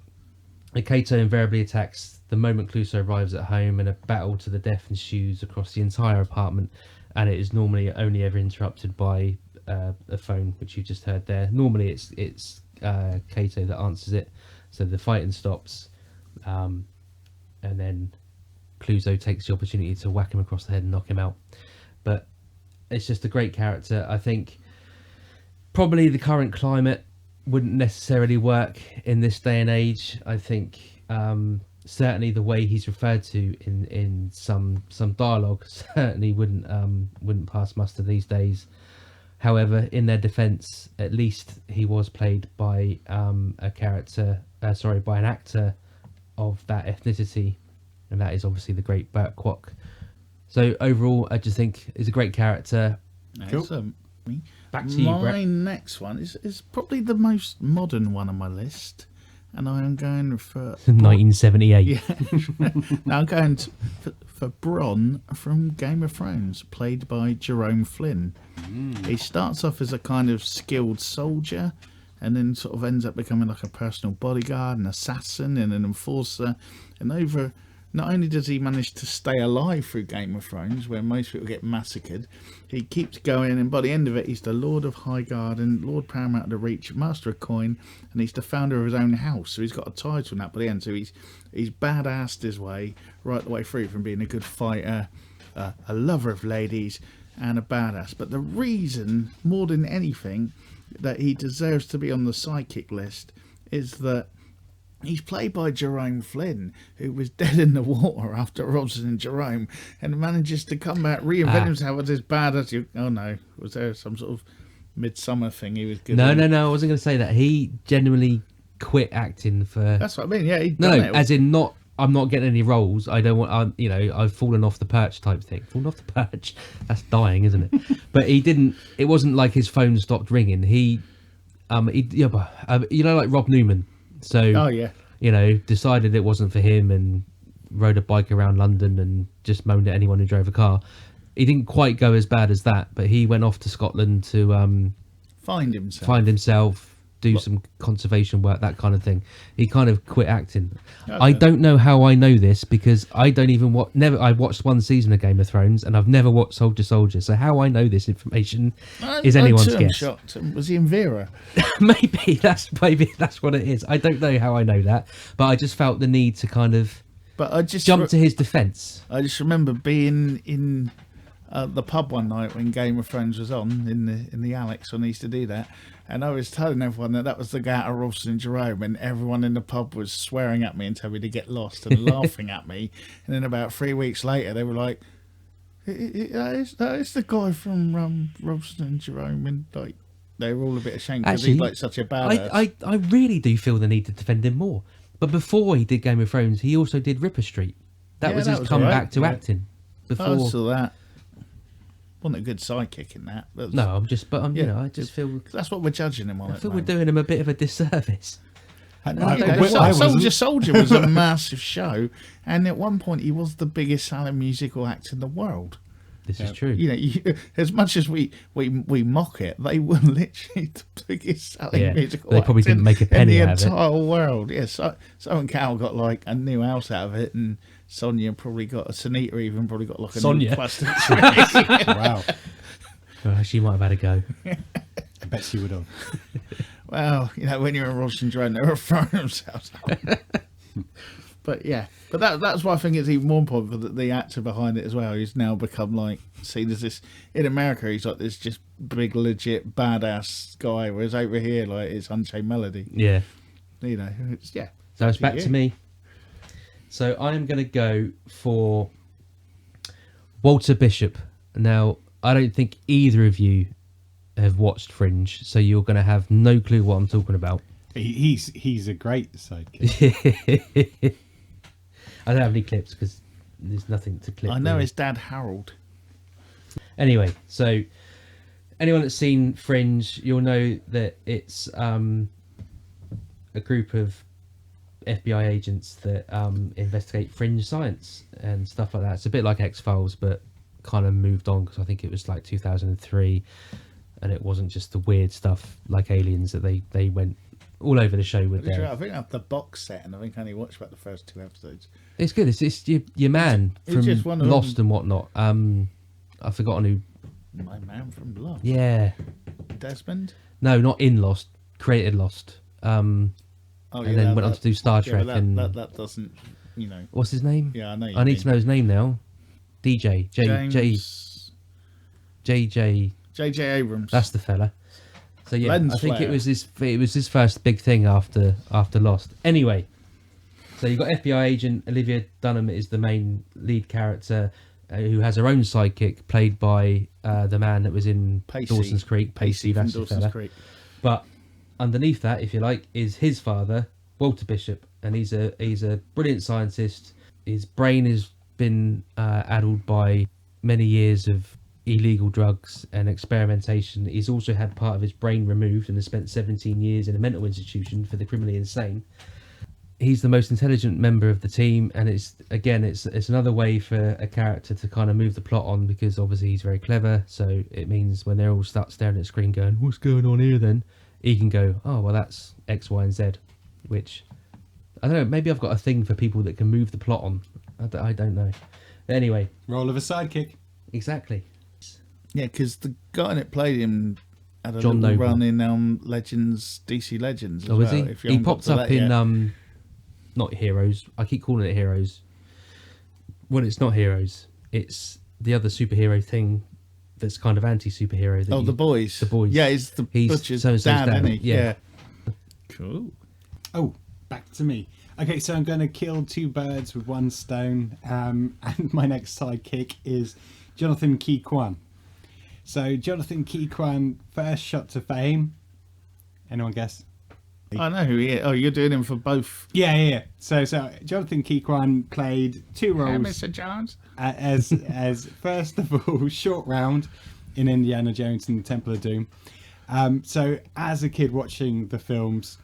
And Cato invariably attacks the moment Clouseau arrives at home, and a battle to the death ensues across the entire apartment, and it is normally only ever interrupted by a phone, which you just heard there. Normally it's Cato that answers it, so the fighting stops, and then Clouseau takes the opportunity to whack him across the head and knock him out. But it's just a great character. I think probably the current climate wouldn't necessarily work in this day and age. I think certainly the way he's referred to in some dialogue certainly wouldn't pass muster these days. However, in their defence, at least he was played by by an actor of that ethnicity, and that is obviously the great Burt Kwok. So overall, I just think he's a great character. Excellent. Back to you, Brett. My next one is probably the most modern one on my list, and I am going for 1978. Yeah, now I'm going for Bronn from Game of Thrones, played by Jerome Flynn. He starts off as a kind of skilled soldier, and then sort of ends up becoming like a personal bodyguard, an assassin, and an enforcer. And not only does he manage to stay alive through Game of Thrones, where most people get massacred, he keeps going, and by the end of it, he's the Lord of Highgarden and Lord Paramount of the Reach, Master of Coin, and he's the founder of his own house. So he's got a title in that by the end. So he's badassed his way right the way through, from being a good fighter, a lover of ladies, and a badass. But the reason, more than anything, that he deserves to be on the sidekick list is that he's played by Jerome Flynn, who was dead in the water after Robson and Jerome, and manages to come back, reinvent himself as this badass. Oh no, was there some sort of midsummer thing he was good? No, I wasn't going to say that. He genuinely quit acting for. That's what I mean. Yeah, as in not. I'm not getting any roles. I don't want. I've fallen off the perch type thing. Fallen off the perch. That's dying, isn't it? But he didn't. It wasn't like his phone stopped ringing. Like Rob Newman. So, decided it wasn't for him and rode a bike around London and just moaned at anyone who drove a car. He didn't quite go as bad as that, but he went off to Scotland to find himself, do some conservation work, that kind of thing. He kind of quit acting. Okay. I don't know how I know this, because I don't even I watched one season of Game of Thrones and I've never watched Soldier. So how I know this information is anyone's guess. Shocked. Was he in Vera? maybe that's what it is. I don't know how I know that, but I just felt the need to kind of jump to his defence. I just remember being in the pub one night when Game of Thrones was on in the Alex when they used to do that, and I was telling everyone that was the guy out of Robson and Jerome, and everyone in the pub was swearing at me and telling me to get lost and laughing at me. And then about 3 weeks later, they were like, "That is the guy from Robson and Jerome," and like they were all a bit ashamed because he's like such a badass. I really do feel the need to defend him more. But before he did Game of Thrones, he also did Ripper Street. That was his comeback to acting. Before I saw that. Wasn't a good sidekick in that. I just feel that's what we're judging him on. I feel we're doing him a bit of a disservice. Soldier was a massive show, and at one point he was the biggest selling musical act in the world. This is true. As much as we mock it, they were literally the biggest selling musical. They probably didn't make a penny in the out of it. entire world. Yes, Simon Cowell got like a new house out of it, and Sonia probably got Sunita even probably got like a new plastic tree. Wow. Well, she might have had a go. I bet she would have. Well, when you're in Robson Drone, they were throwing themselves out. But that's why I think it's even more important that the actor behind it as well. He's now become like seen as this in America. He's like this just big, legit, badass guy, whereas over here, like it's Unchained Melody. Yeah, So it's back to me. So I am going to go for Walter Bishop. Now, I don't think either of you have watched Fringe, so you're going to have no clue what I'm talking about. He's a great sidekick. I don't have any clips because there's nothing to clip. I know really. his dad Harold. Anyway, so anyone that's seen Fringe, you'll know that it's a group of FBI agents that investigate fringe science and stuff like that. It's a bit like X-Files, but kind of moved on because I think it was like 2003, and it wasn't just the weird stuff like Aliens that they went all over the show with I their... think I have the box set, and I think I only watched about the first 2 episodes. It's good. It's your man It's from just one of Lost them. and whatnot. I've forgotten who. My man from Lost. Yeah. Desmond? No, not in Lost. Created Lost. And then went on to do Star Trek. That doesn't, you know. What's his name? Yeah, I know. I need to know his name now. DJ. J.J. Abrams. That's the fella. So yeah, Lens I think flare. it was his first big thing after Lost. Anyway, so you've got FBI agent Olivia Dunham is the main lead character, who has her own sidekick played by the man that was in Pacey. Dawson's Creek. Pacey, from that's the Dawson's fella. Creek. But underneath that, if you like, is his father, Walter Bishop, and he's a brilliant scientist. His brain has been addled by many years of illegal drugs and experimentation. He's also had part of his brain removed and has spent 17 years in a mental institution for the criminally insane. He's the most intelligent member of the team, and it's another way for a character to kind of move the plot on, because obviously he's very clever. So it means when they're all start staring at the screen going, what's going on here then? He can go, oh, well, that's X, Y, and Z, which, I don't know, maybe I've got a thing for people that can move the plot on. I don't know. But anyway. Role of a sidekick. Exactly. Yeah, because the guy that played him had a John little Noble. run in DC Legends as Oh, was well, he? if you He haven't got popped to up that in, yet. not Heroes. I keep calling it Heroes. Well, it's not Heroes. It's the other superhero thing that's kind of anti-superhero. That The Boys. The Boys. Yeah, he's the butcher's so-and-so's dad, isn't he? Yeah. Cool. Oh, back to me. Okay, so I'm going to kill 2 birds with 1 stone. And my next sidekick is Jonathan Key Kwan. So Jonathan Key Kwan first shot to fame. Anyone guess? I know who he is. Oh, you're doing him for both. Yeah. So Jonathan Key Kwan played 2 roles. Mr. Jones. As first of all, Short Round in Indiana Jones and the Temple of Doom. So as a kid watching the films,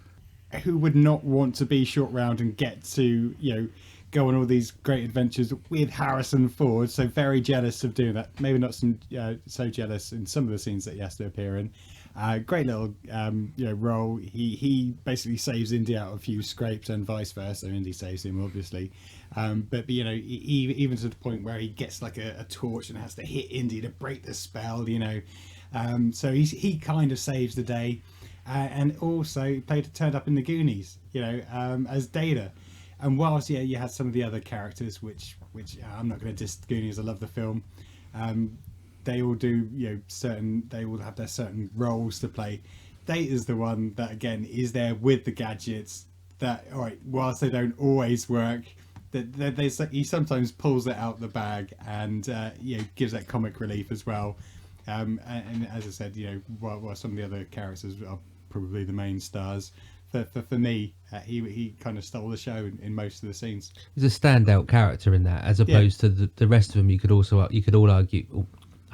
who would not want to be Short Round and get to, go on all these great adventures with Harrison Ford? So very jealous of doing that. Maybe not so jealous in some of the scenes that he has to appear in. Great little role. He basically saves Indy out of a few scrapes and vice versa. Indy saves him, obviously. But even to the point where he gets like a torch and has to hit Indy to break the spell. So he kind of saves the day. And also turned up in the Goonies, as Data. And whilst you had some of the other characters, which I'm not going to diss Goonies, I love the film. They all do, they all have their certain roles to play. Data's the one that again is there with the gadgets. That whilst they don't always work, he sometimes pulls it out the bag and gives that comic relief as well. And as I said, while some of the other characters are probably the main stars, for me, he kind of stole the show in most of the scenes. He's a standout character in that, as opposed to the rest of them. You could all argue. Oh,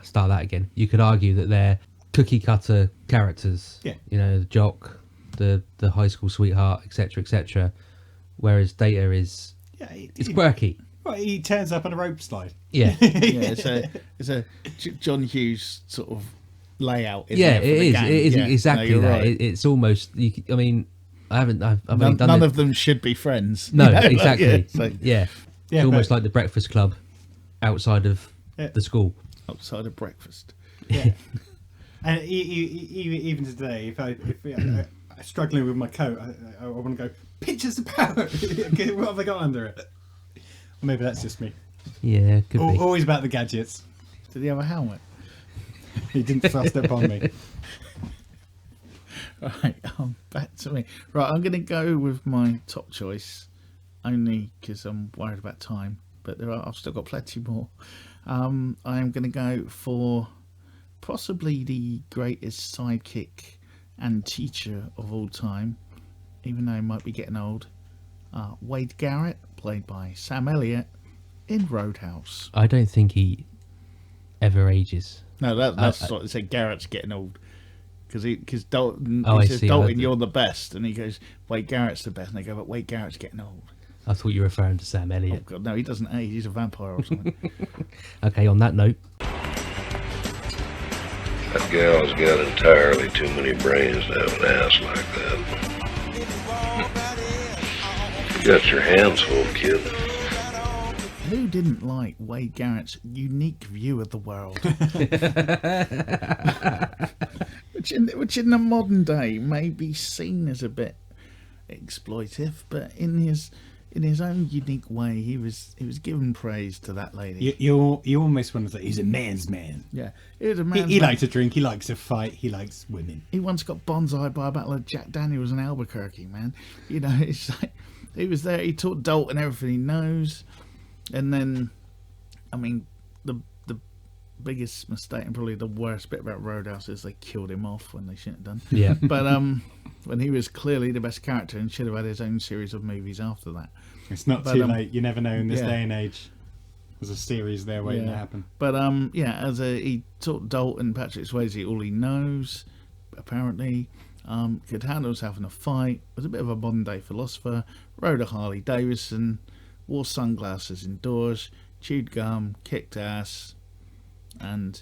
start that again. You could argue that they're cookie cutter characters. Yeah. The jock, the high school sweetheart, etc. Whereas Data is it's quirky. Well, he turns up on a rope slide. Yeah. It's a John Hughes sort of layout. It is exactly that. Right. It's almost. I've only done none of them should be friends. No, exactly. Yeah, it's almost like the Breakfast Club outside of the school. Outside of breakfast. Yeah. And even today, if I'm struggling with my coat, I want to go, pictures of power. What have I got under it? Or maybe that's just me. Yeah, could be. Always about the gadgets. Did he have a helmet? He didn't thrust it upon me. Right, back to me. Right, I'm going to go with my top choice, only because I'm worried about time. But I've still got plenty more. I am going to go for possibly the greatest sidekick and teacher of all time, even though he might be getting old. Wade Garrett, played by Sam Elliott in Roadhouse. I don't think he ever ages. No, that's what they say. Garrett's getting old because Dalton. Oh, he I says, see. Dalton, you're the best, and he goes, Wade Garrett's the best, and they go, but Wade Garrett's getting old. I thought you were referring to Sam Oh Elliott. God, no, he doesn't age. He's a vampire or something. Okay, on that note. That gal's got entirely too many brains to have an ass like that. You got your hands full, kid. Who didn't like Wade Garrett's unique view of the world? which in the modern day may be seen as a bit exploitive, but in his own unique way, he was given praise to that lady. You almost want to say he's a man's man. Yeah, he was a man's He man. likes to drink. He likes to fight. He likes women. He once got bonsaied by a battle of Jack Daniels in Albuquerque, man. You know, it's like he was there. He taught Dalton everything he knows, and then, I mean, the biggest mistake and probably the worst bit about Roadhouse is they killed him off when they shouldn't have done. Yeah. But when he was clearly the best character and should have had his own series of movies after that. It's not too late. You never know in this day and age. There's a series there waiting to happen. But he taught Dalton, Patrick Swayze, all he knows, apparently. Could handle himself in a fight, was a bit of a modern day philosopher, rode a Harley Davidson, wore sunglasses indoors, chewed gum, kicked ass, and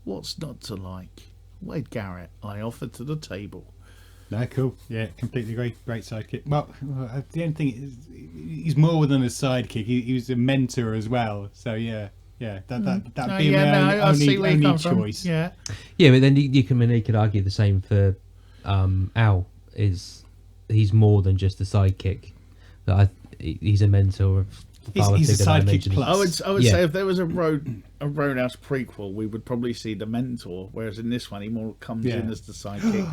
what's not to like? Wade Garrett, I offered to the table. No, cool. Yeah, completely great sidekick. Well, the only thing is, he's more than a sidekick. He was a mentor as well. So that'd be my only choice. Yeah, but then you could argue the same for Al. He's more than just a sidekick. He's a mentor of. He's a sidekick plus. I would say if there was a Roadhouse prequel, we would probably see the mentor, whereas in this one he more comes in as the sidekick.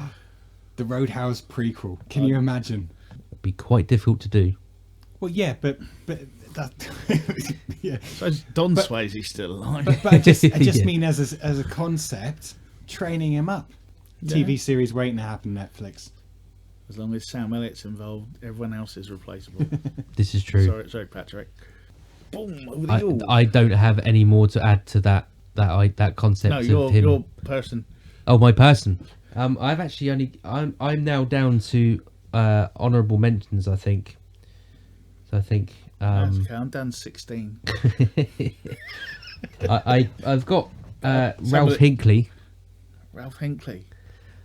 The Roadhouse prequel. Can you imagine? It'd be quite difficult to do. Well, yeah, but that. Yeah. So is Don Swayze still alive? But I just mean as a concept, training him up. TV series waiting to happen. Netflix. As long as Sam Elliott's involved, everyone else is replaceable. This is true. Sorry, Patrick. Boom, over the all. I don't have any more to add to that concept. No, of him. your person. Oh, my person. I've actually I'm now down to honourable mentions. I think. So I think. Okay, I'm down 16. I've got Ralph Hinckley. Ralph Hinckley,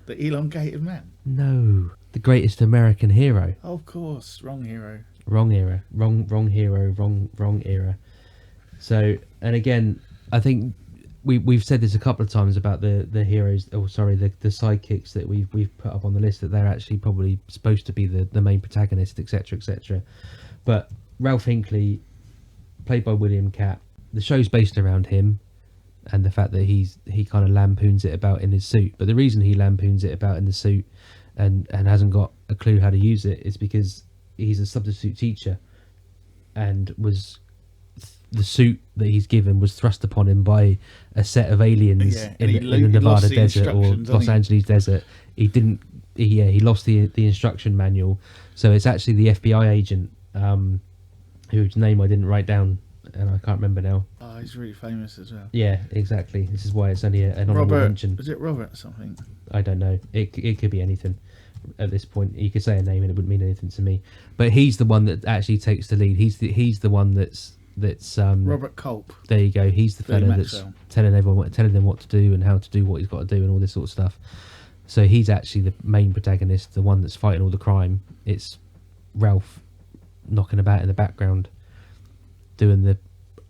the elongated man. No, the greatest American hero. Oh, of course, wrong hero. Wrong era. Wrong hero. Wrong era. So, and again, I think we've said this a couple of times about the heroes. Oh, sorry, the sidekicks that we've put up on the list, that they're actually probably supposed to be the main protagonist, etc., etc. But Ralph Hinckley, played by William Catt, the show's based around him and the fact that he kind of lampoons it about in his suit. But the reason he lampoons it about in the suit and hasn't got a clue how to use it is because he's a substitute teacher, and the suit that he's given was thrust upon him by a set of aliens in the Nevada desert or Los Angeles desert. He lost the instruction manual, so it's actually the FBI agent whose name I didn't write down and I can't remember now. Oh, he's really famous as well. Yeah, exactly. This is why it's only an honourable mention. Was it Robert something? I don't know. It could be anything at this point. You could say a name and it wouldn't mean anything to me. But he's the one that actually takes the lead. He's the one that's Robert Culp. There you go. He's the fella that's telling them what to do and how to do what he's got to do and all this sort of stuff. So he's actually the main protagonist, the one that's fighting all the crime. It's Ralph knocking about in the background, doing the.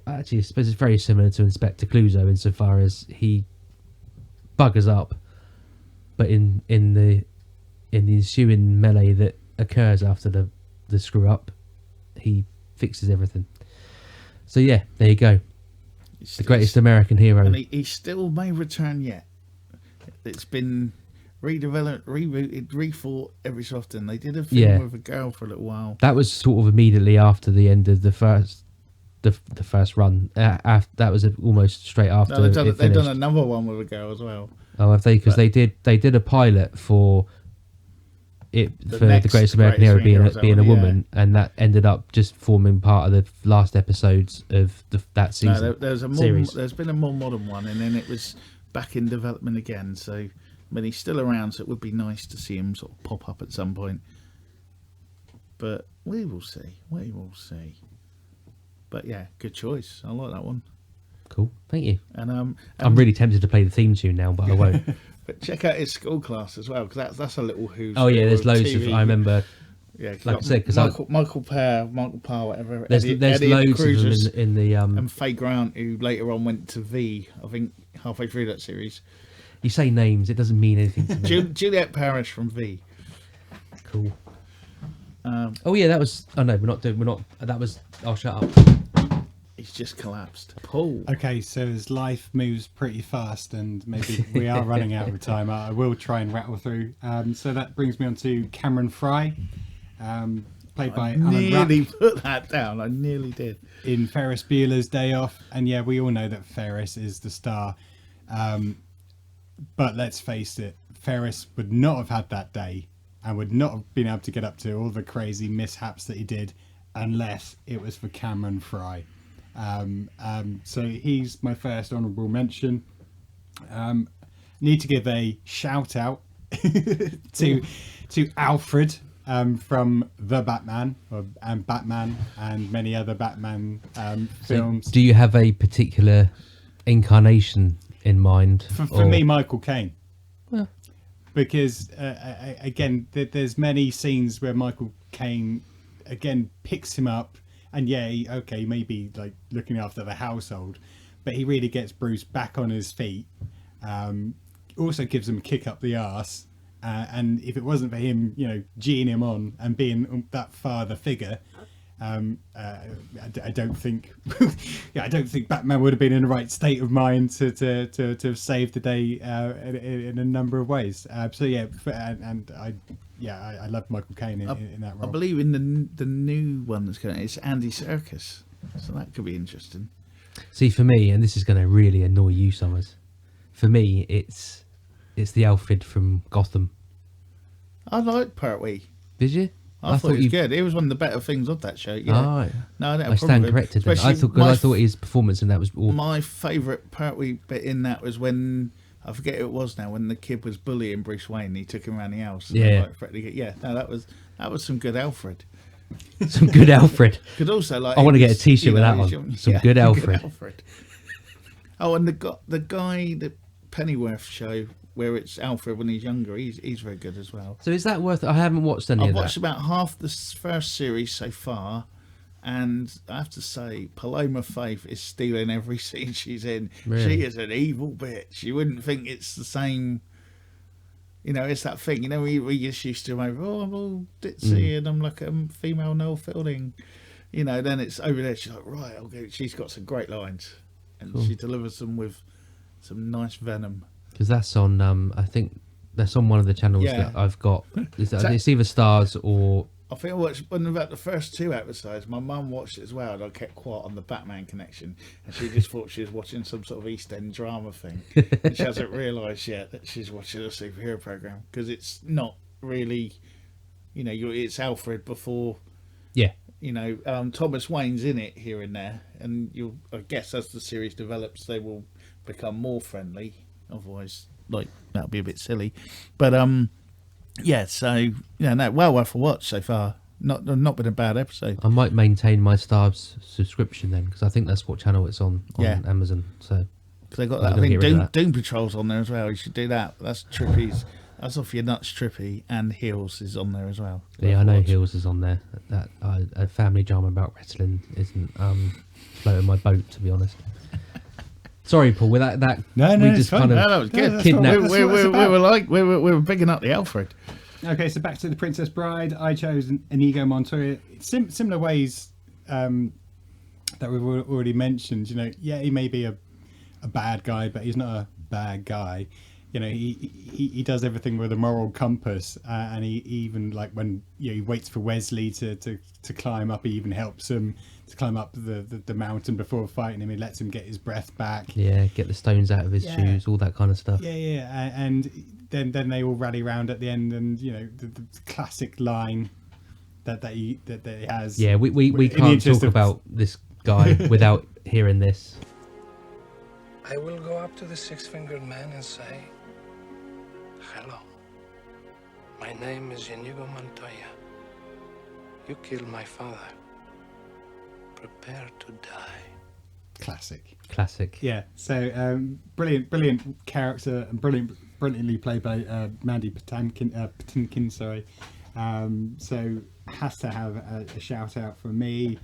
Actually, I suppose it's very similar to Inspector Clouseau insofar as he buggers up, but in the ensuing melee that occurs after the screw up, he fixes everything. So yeah, there you go. The greatest American hero. And he still may return yet. It's been redeveloped, rebooted, rethought every so often. They did a film with a girl for a little while. That was sort of immediately after the end of the first run. That was almost straight after. No, they've done another one with a girl as well. Oh, have they? Because they did a pilot for it for the Greatest American Hero being a woman, and that ended up just forming part of the last episodes of that season. No, there's been a more modern one, and then it was back in development again. So, I mean, he's still around, so it would be nice to see him sort of pop up at some point. But we will see. We will see. But yeah, good choice. I like that one. Cool, thank you. And I'm really tempted to play the theme tune now, but I won't. But check out his school class as well, because that's a little Who's. Oh yeah, there's loads TV. of. I remember. Yeah, like I said, because Michael Parr, whatever. There's loads Cruzers, of them in the and Faye Grant, who later on went to V. I think halfway through that series. You say names, it doesn't mean anything to me. Juliet Parrish from V. Cool. Oh yeah, that was. Oh no, we're not. That was. I'll shut up. He's just collapsed. Paul. Okay, so as life moves pretty fast and maybe we are running out of time, I will try and rattle through. So that brings me on to Cameron Fry, played by Alan nearly Ruck. put that down. I nearly did. In Ferris Bueller's Day Off. And yeah, we all know that Ferris is the star. But let's face it, Ferris would not have had that day and would not have been able to get up to all the crazy mishaps that he did unless it was for Cameron Fry. So he's my first honourable mention. Need to give a shout out to Alfred from The Batman and Batman and many other Batman films. Do you have a particular incarnation in mind? For me, Michael Caine. Well. Because again, there's many scenes where Michael Caine again picks him up. And yeah, he may be like looking after the household, but he really gets Bruce back on his feet. Also gives him a kick up the arse. And if it wasn't for him, geeing him on and being that father figure, I don't think, I don't think Batman would have been in the right state of mind to have saved the day in a number of ways. So yeah, I love Michael Caine in that role. I believe in the new one that's going, it's Andy Serkis, so that could be interesting. See, for me, and this is going to really annoy you, Summers. For me, it's the Alfred from Gotham. I liked Pertwee. Did you? I thought he was good. It was one of the better things of that show. Yeah. Oh, right. No, I stand corrected. Then. I thought his performance in that was awful. My favourite Pertwee bit in that was when, I forget who it was now, when the kid was bullying Bruce Wayne. He took him around the house. Yeah. No, that was some good Alfred. Some good Alfred. Could also I want to get a T-shirt with that one. Some good Alfred. Oh, and the guy, the Pennyworth show, where it's Alfred when he's younger, he's very good as well. So is that worth it? I haven't watched any of that. I've watched about half the first series so far, and I have to say, Paloma Faith is stealing every scene she's in. Really? She is an evil bitch. You wouldn't think it's the same. It's that thing. We just used to I'm all ditzy and I'm like a female Noel Fielding. Then it's over there. She's like, right, okay. She's got some great lines, and cool. She delivers them with some nice venom. Because that's on, I think that's on one of the channels that I've got. It's either Stars or. I think I watched about the first 2 episodes. My mum watched it as well, and I kept quiet on the Batman connection, and she just thought she was watching some sort of East End drama thing. And she hasn't realised yet that she's watching a superhero program, because it's not really, it's Alfred before. Yeah. Thomas Wayne's in it here and there, and I guess as the series develops, they will become more friendly. Otherwise, that'll be a bit silly. But yeah. So well worth a watch so far. Not been a bad episode. I might maintain my Stars subscription then, because I think that's what channel it's on Amazon. So because they got that. I think Doom Patrol's on there as well. You should do that. That's Trippy's. That's Off Your Nuts Trippy, and Heels is on there as well. Yeah, I know Heels is on there. That a family drama about wrestling isn't floating my boat, to be honest. Sorry, Paul. With that no, we just kind of that was good. Kidnapped. We were bigging up the Alfred. Okay, so back to The Princess Bride. I chose Inigo Montoya. Similar ways that we've already mentioned. He may be a bad guy, but he's not a bad guy. He does everything with a moral compass, and he even when he waits for Wesley to climb up, he even helps him climb up the mountain before fighting him. He lets him get his breath back. Yeah, get the stones out of his shoes, all that kind of stuff. Yeah. And then they all rally round at the end, and the classic line that he has. Yeah, we can't talk about this guy without hearing this. I will go up to the six-fingered man and say, "Hello. My name is Inigo Montoya. You killed my father. Prepare to die." Classic. Yeah. So brilliant character, and brilliantly played by Mandy Patinkin. Sorry. So has to have a shout out from me.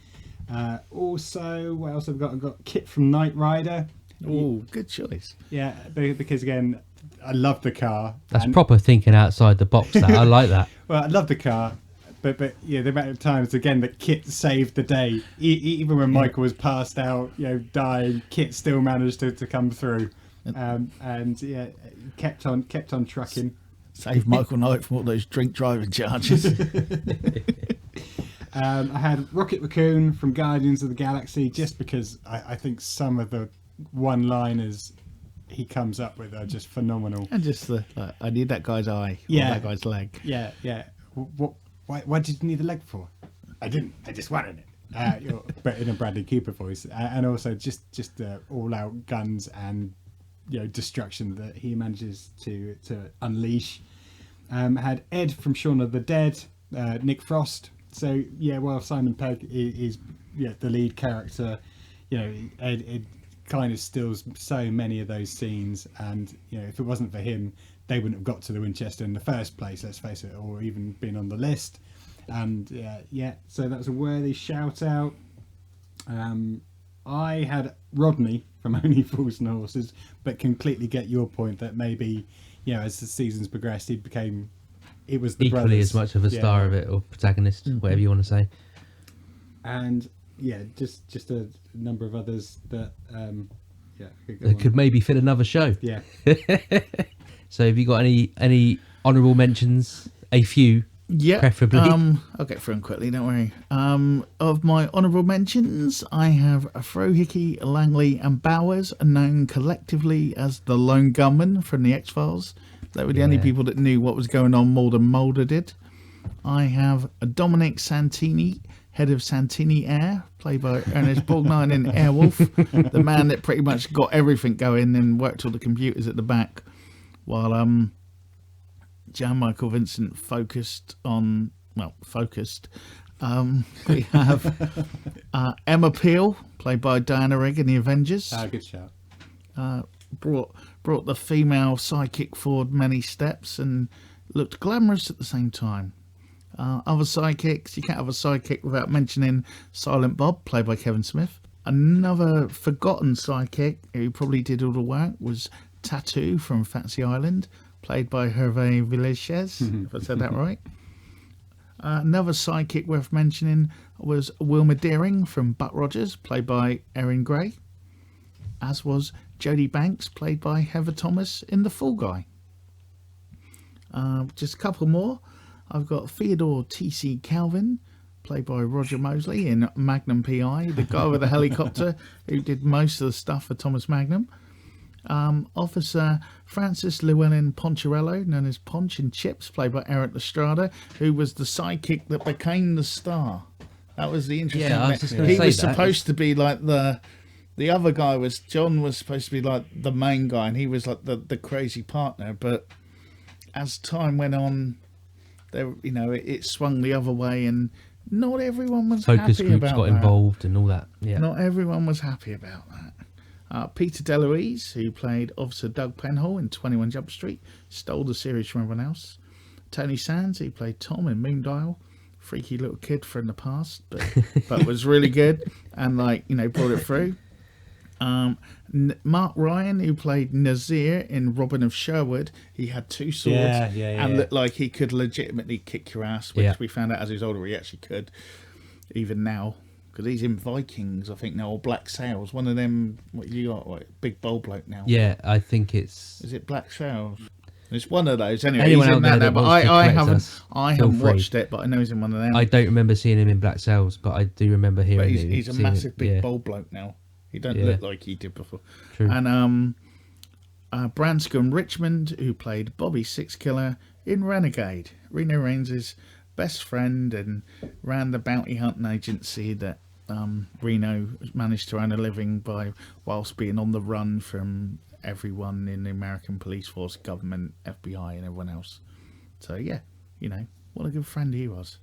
Also, what else have I got? I've got Kit from Knight Rider. Oh, good choice. Yeah, because again, I love the car. That's proper thinking outside the box. That I like that. Well, I love the car, but yeah, the amount of times again that Kit saved the day, even when Michael was passed out, dying, Kit still managed to come through, and yeah, kept on trucking. Save Michael Knight from all those drink driving charges. I had Rocket Raccoon from Guardians of the Galaxy, just because I think some of the one-liners he comes up with are just phenomenal. And just I need that guy's eye, or that guy's leg. Yeah. Why did you need the leg for? I didn't. I just wanted it. But in a Bradley Cooper voice, and also just all-out guns and destruction that he manages to unleash. Had Ed from Shaun of the Dead, Nick Frost. So Simon Pegg is the lead character. Ed kind of steals so many of those scenes, and if it wasn't for him, they wouldn't have got to the Winchester in the first place, let's face it, or even been on the list. And so that was a worthy shout out. I had Rodney from Only Fools and Horses, but completely get your point that maybe as the seasons progressed, it was the equally brothers. As much of a star of it, or protagonist, whatever you want to say. And just a number of others that could maybe fit another show. Yeah. So have you got any honourable mentions? A few, preferably. I'll get through them quickly, don't worry. Of my honourable mentions, I have Frohickey, Langley and Bowers, known collectively as the Lone Gunmen from the X-Files. They were the only people that knew what was going on more than Mulder did. I have Dominic Santini, head of Santini Air, played by Ernest Borgnine in Airwolf, the man that pretty much got everything going and worked all the computers at the back, while Jan Michael Vincent focused. We have Emma Peel, played by Diana Rigg in The Avengers. Good shout. Brought the female sidekick forward many steps and looked glamorous at the same time. Other sidekicks, you can't have a sidekick without mentioning Silent Bob, played by Kevin Smith. Another forgotten sidekick who probably did all the work was Tattoo from Fantasy Island, played by Hervé Villechaize, if I said that right. Another sidekick worth mentioning was Wilma Deering from Buck Rogers, played by Erin Gray, as was Jodie Banks, played by Heather Thomas in The Fall Guy. Just a couple more. I've got Theodore T.C. Calvin, played by Roger Mosley in Magnum P.I., the guy with the helicopter who did most of the stuff for Thomas Magnum. Officer Francis Llewellyn Poncherello, known as Ponch in Chips, played by Eric Lestrada, who was the sidekick that became the star. That was the interesting thing. He was supposed to be like the other guy was, John was supposed to be like the main guy, and he was like the crazy partner, but as time went on, there, it swung the other way, and not everyone was Focus happy groups about got that. involved and all that. Yeah, not everyone was happy about that. Peter DeLuise, who played Officer Doug Penhall in 21 Jump Street, stole the series from everyone else. Tony Sands, who played Tom in Moondial, freaky little kid from the past, but was really good and brought it through. Mark Ryan, who played Nazir in Robin of Sherwood, he had two swords and looked like he could legitimately kick your ass, which we found out as he was older he actually could, even now, because he's in Vikings, I think now, or Black Sails, one of them. What you got? Big bold bloke now. Yeah, I think it's. Is it Black Sails? It's one of those. Anyway, Anyone he's out in there that, that but wants to I correct haven't. us, I feel haven't free. watched it, but I know he's in one of them. I don't remember seeing him in Black Sails, but I do remember But hearing he's a seeing massive, it. big, Yeah. bold bloke now. He don't Yeah. look like he did before. True. And Branscombe Richmond, who played Bobby Sixkiller in Renegade, Reno Reigns' best friend, and ran the bounty hunting agency that Reno managed to earn a living by whilst being on the run from everyone in the American police force, government, FBI, and everyone else. So yeah, you know, what a good friend he was.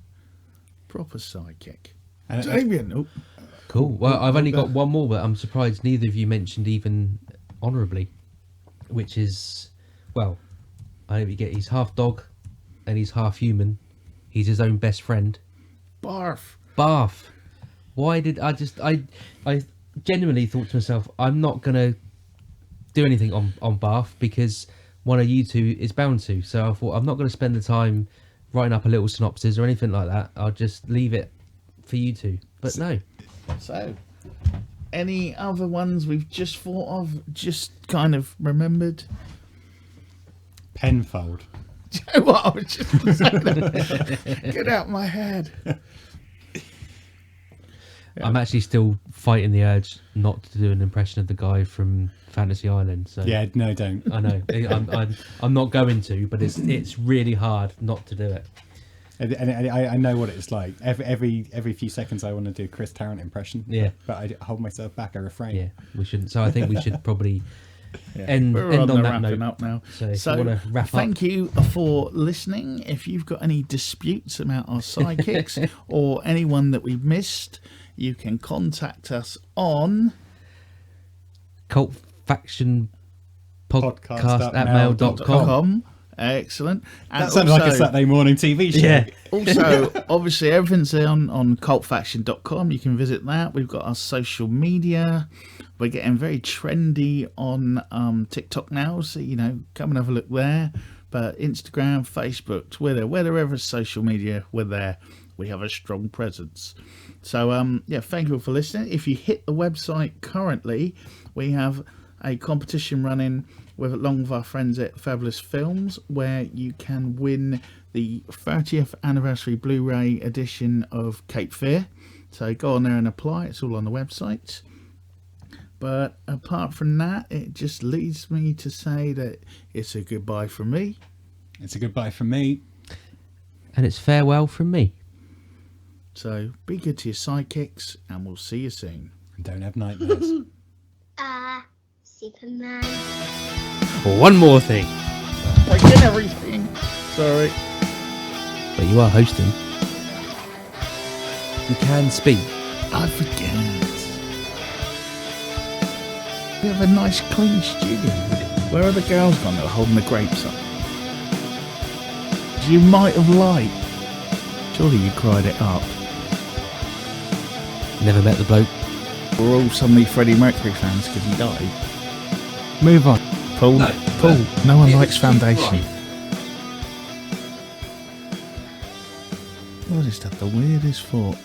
Proper sidekick. Damien. Oh. Cool. Well, I've only got one more, but I'm surprised neither of you mentioned even honourably, which is, well, I hope you get, he's half dog and he's half human. He's his own best friend. Barf. Barf. Why did I genuinely thought to myself, I'm not going to do anything on Barf because one of you two is bound to. So I thought, I'm not going to spend the time writing up a little synopsis or anything like that. I'll just leave it for you two. But no. So, any other ones we've just thought of, just kind of remembered? Penfold. Do you know what? I was just going to say that. Get out my head. Yeah. I'm actually still fighting the urge not to do an impression of the guy from Fantasy Island. So yeah, no, don't. I know. I'm not going to, but it's really hard not to do it. And I know what it's like. Every few seconds, I want to do a Chris Tarrant impression. Yeah, but I hold myself back. I refrain. Yeah, we shouldn't. So I think we should probably Yeah. end We're on that wrapping note. up now. So, if So you want to wrap thank up. you for listening. If you've got any disputes about our sidekicks or anyone that we've missed, you can contact us on Cult Faction Podcast at mail.com. Excellent. That sounds like a Saturday morning TV show. Yeah. Also, obviously, everything's on cultfaction.com. You can visit that. We've got our social media. We're getting very trendy on TikTok now, so, you know, come and have a look there. But Instagram, Facebook, Twitter, wherever social media, we're there. We have a strong presence. So, yeah, thank you for listening. If you hit the website currently, we have a competition running along with our friends at Fabulous Films, where you can win the 30th anniversary Blu-ray edition of Cape Fear. So go on there and apply. It's all on the website. But apart from that, it just leaves me to say that it's a goodbye from me. It's a goodbye from me. And it's farewell from me. So be good to your sidekicks, and we'll see you soon. And don't have nightmares. Superman. One more thing. Breaking everything. Sorry. But you are hosting. You can speak. I forget. We have a nice clean studio. Where are the girls gone that are holding the grapes up? You might have lied. Surely you cried it up. Never met the bloke. We're all suddenly Freddie Mercury fans because he died. Move on. Paul, no one likes Foundation. I just had the weirdest thought.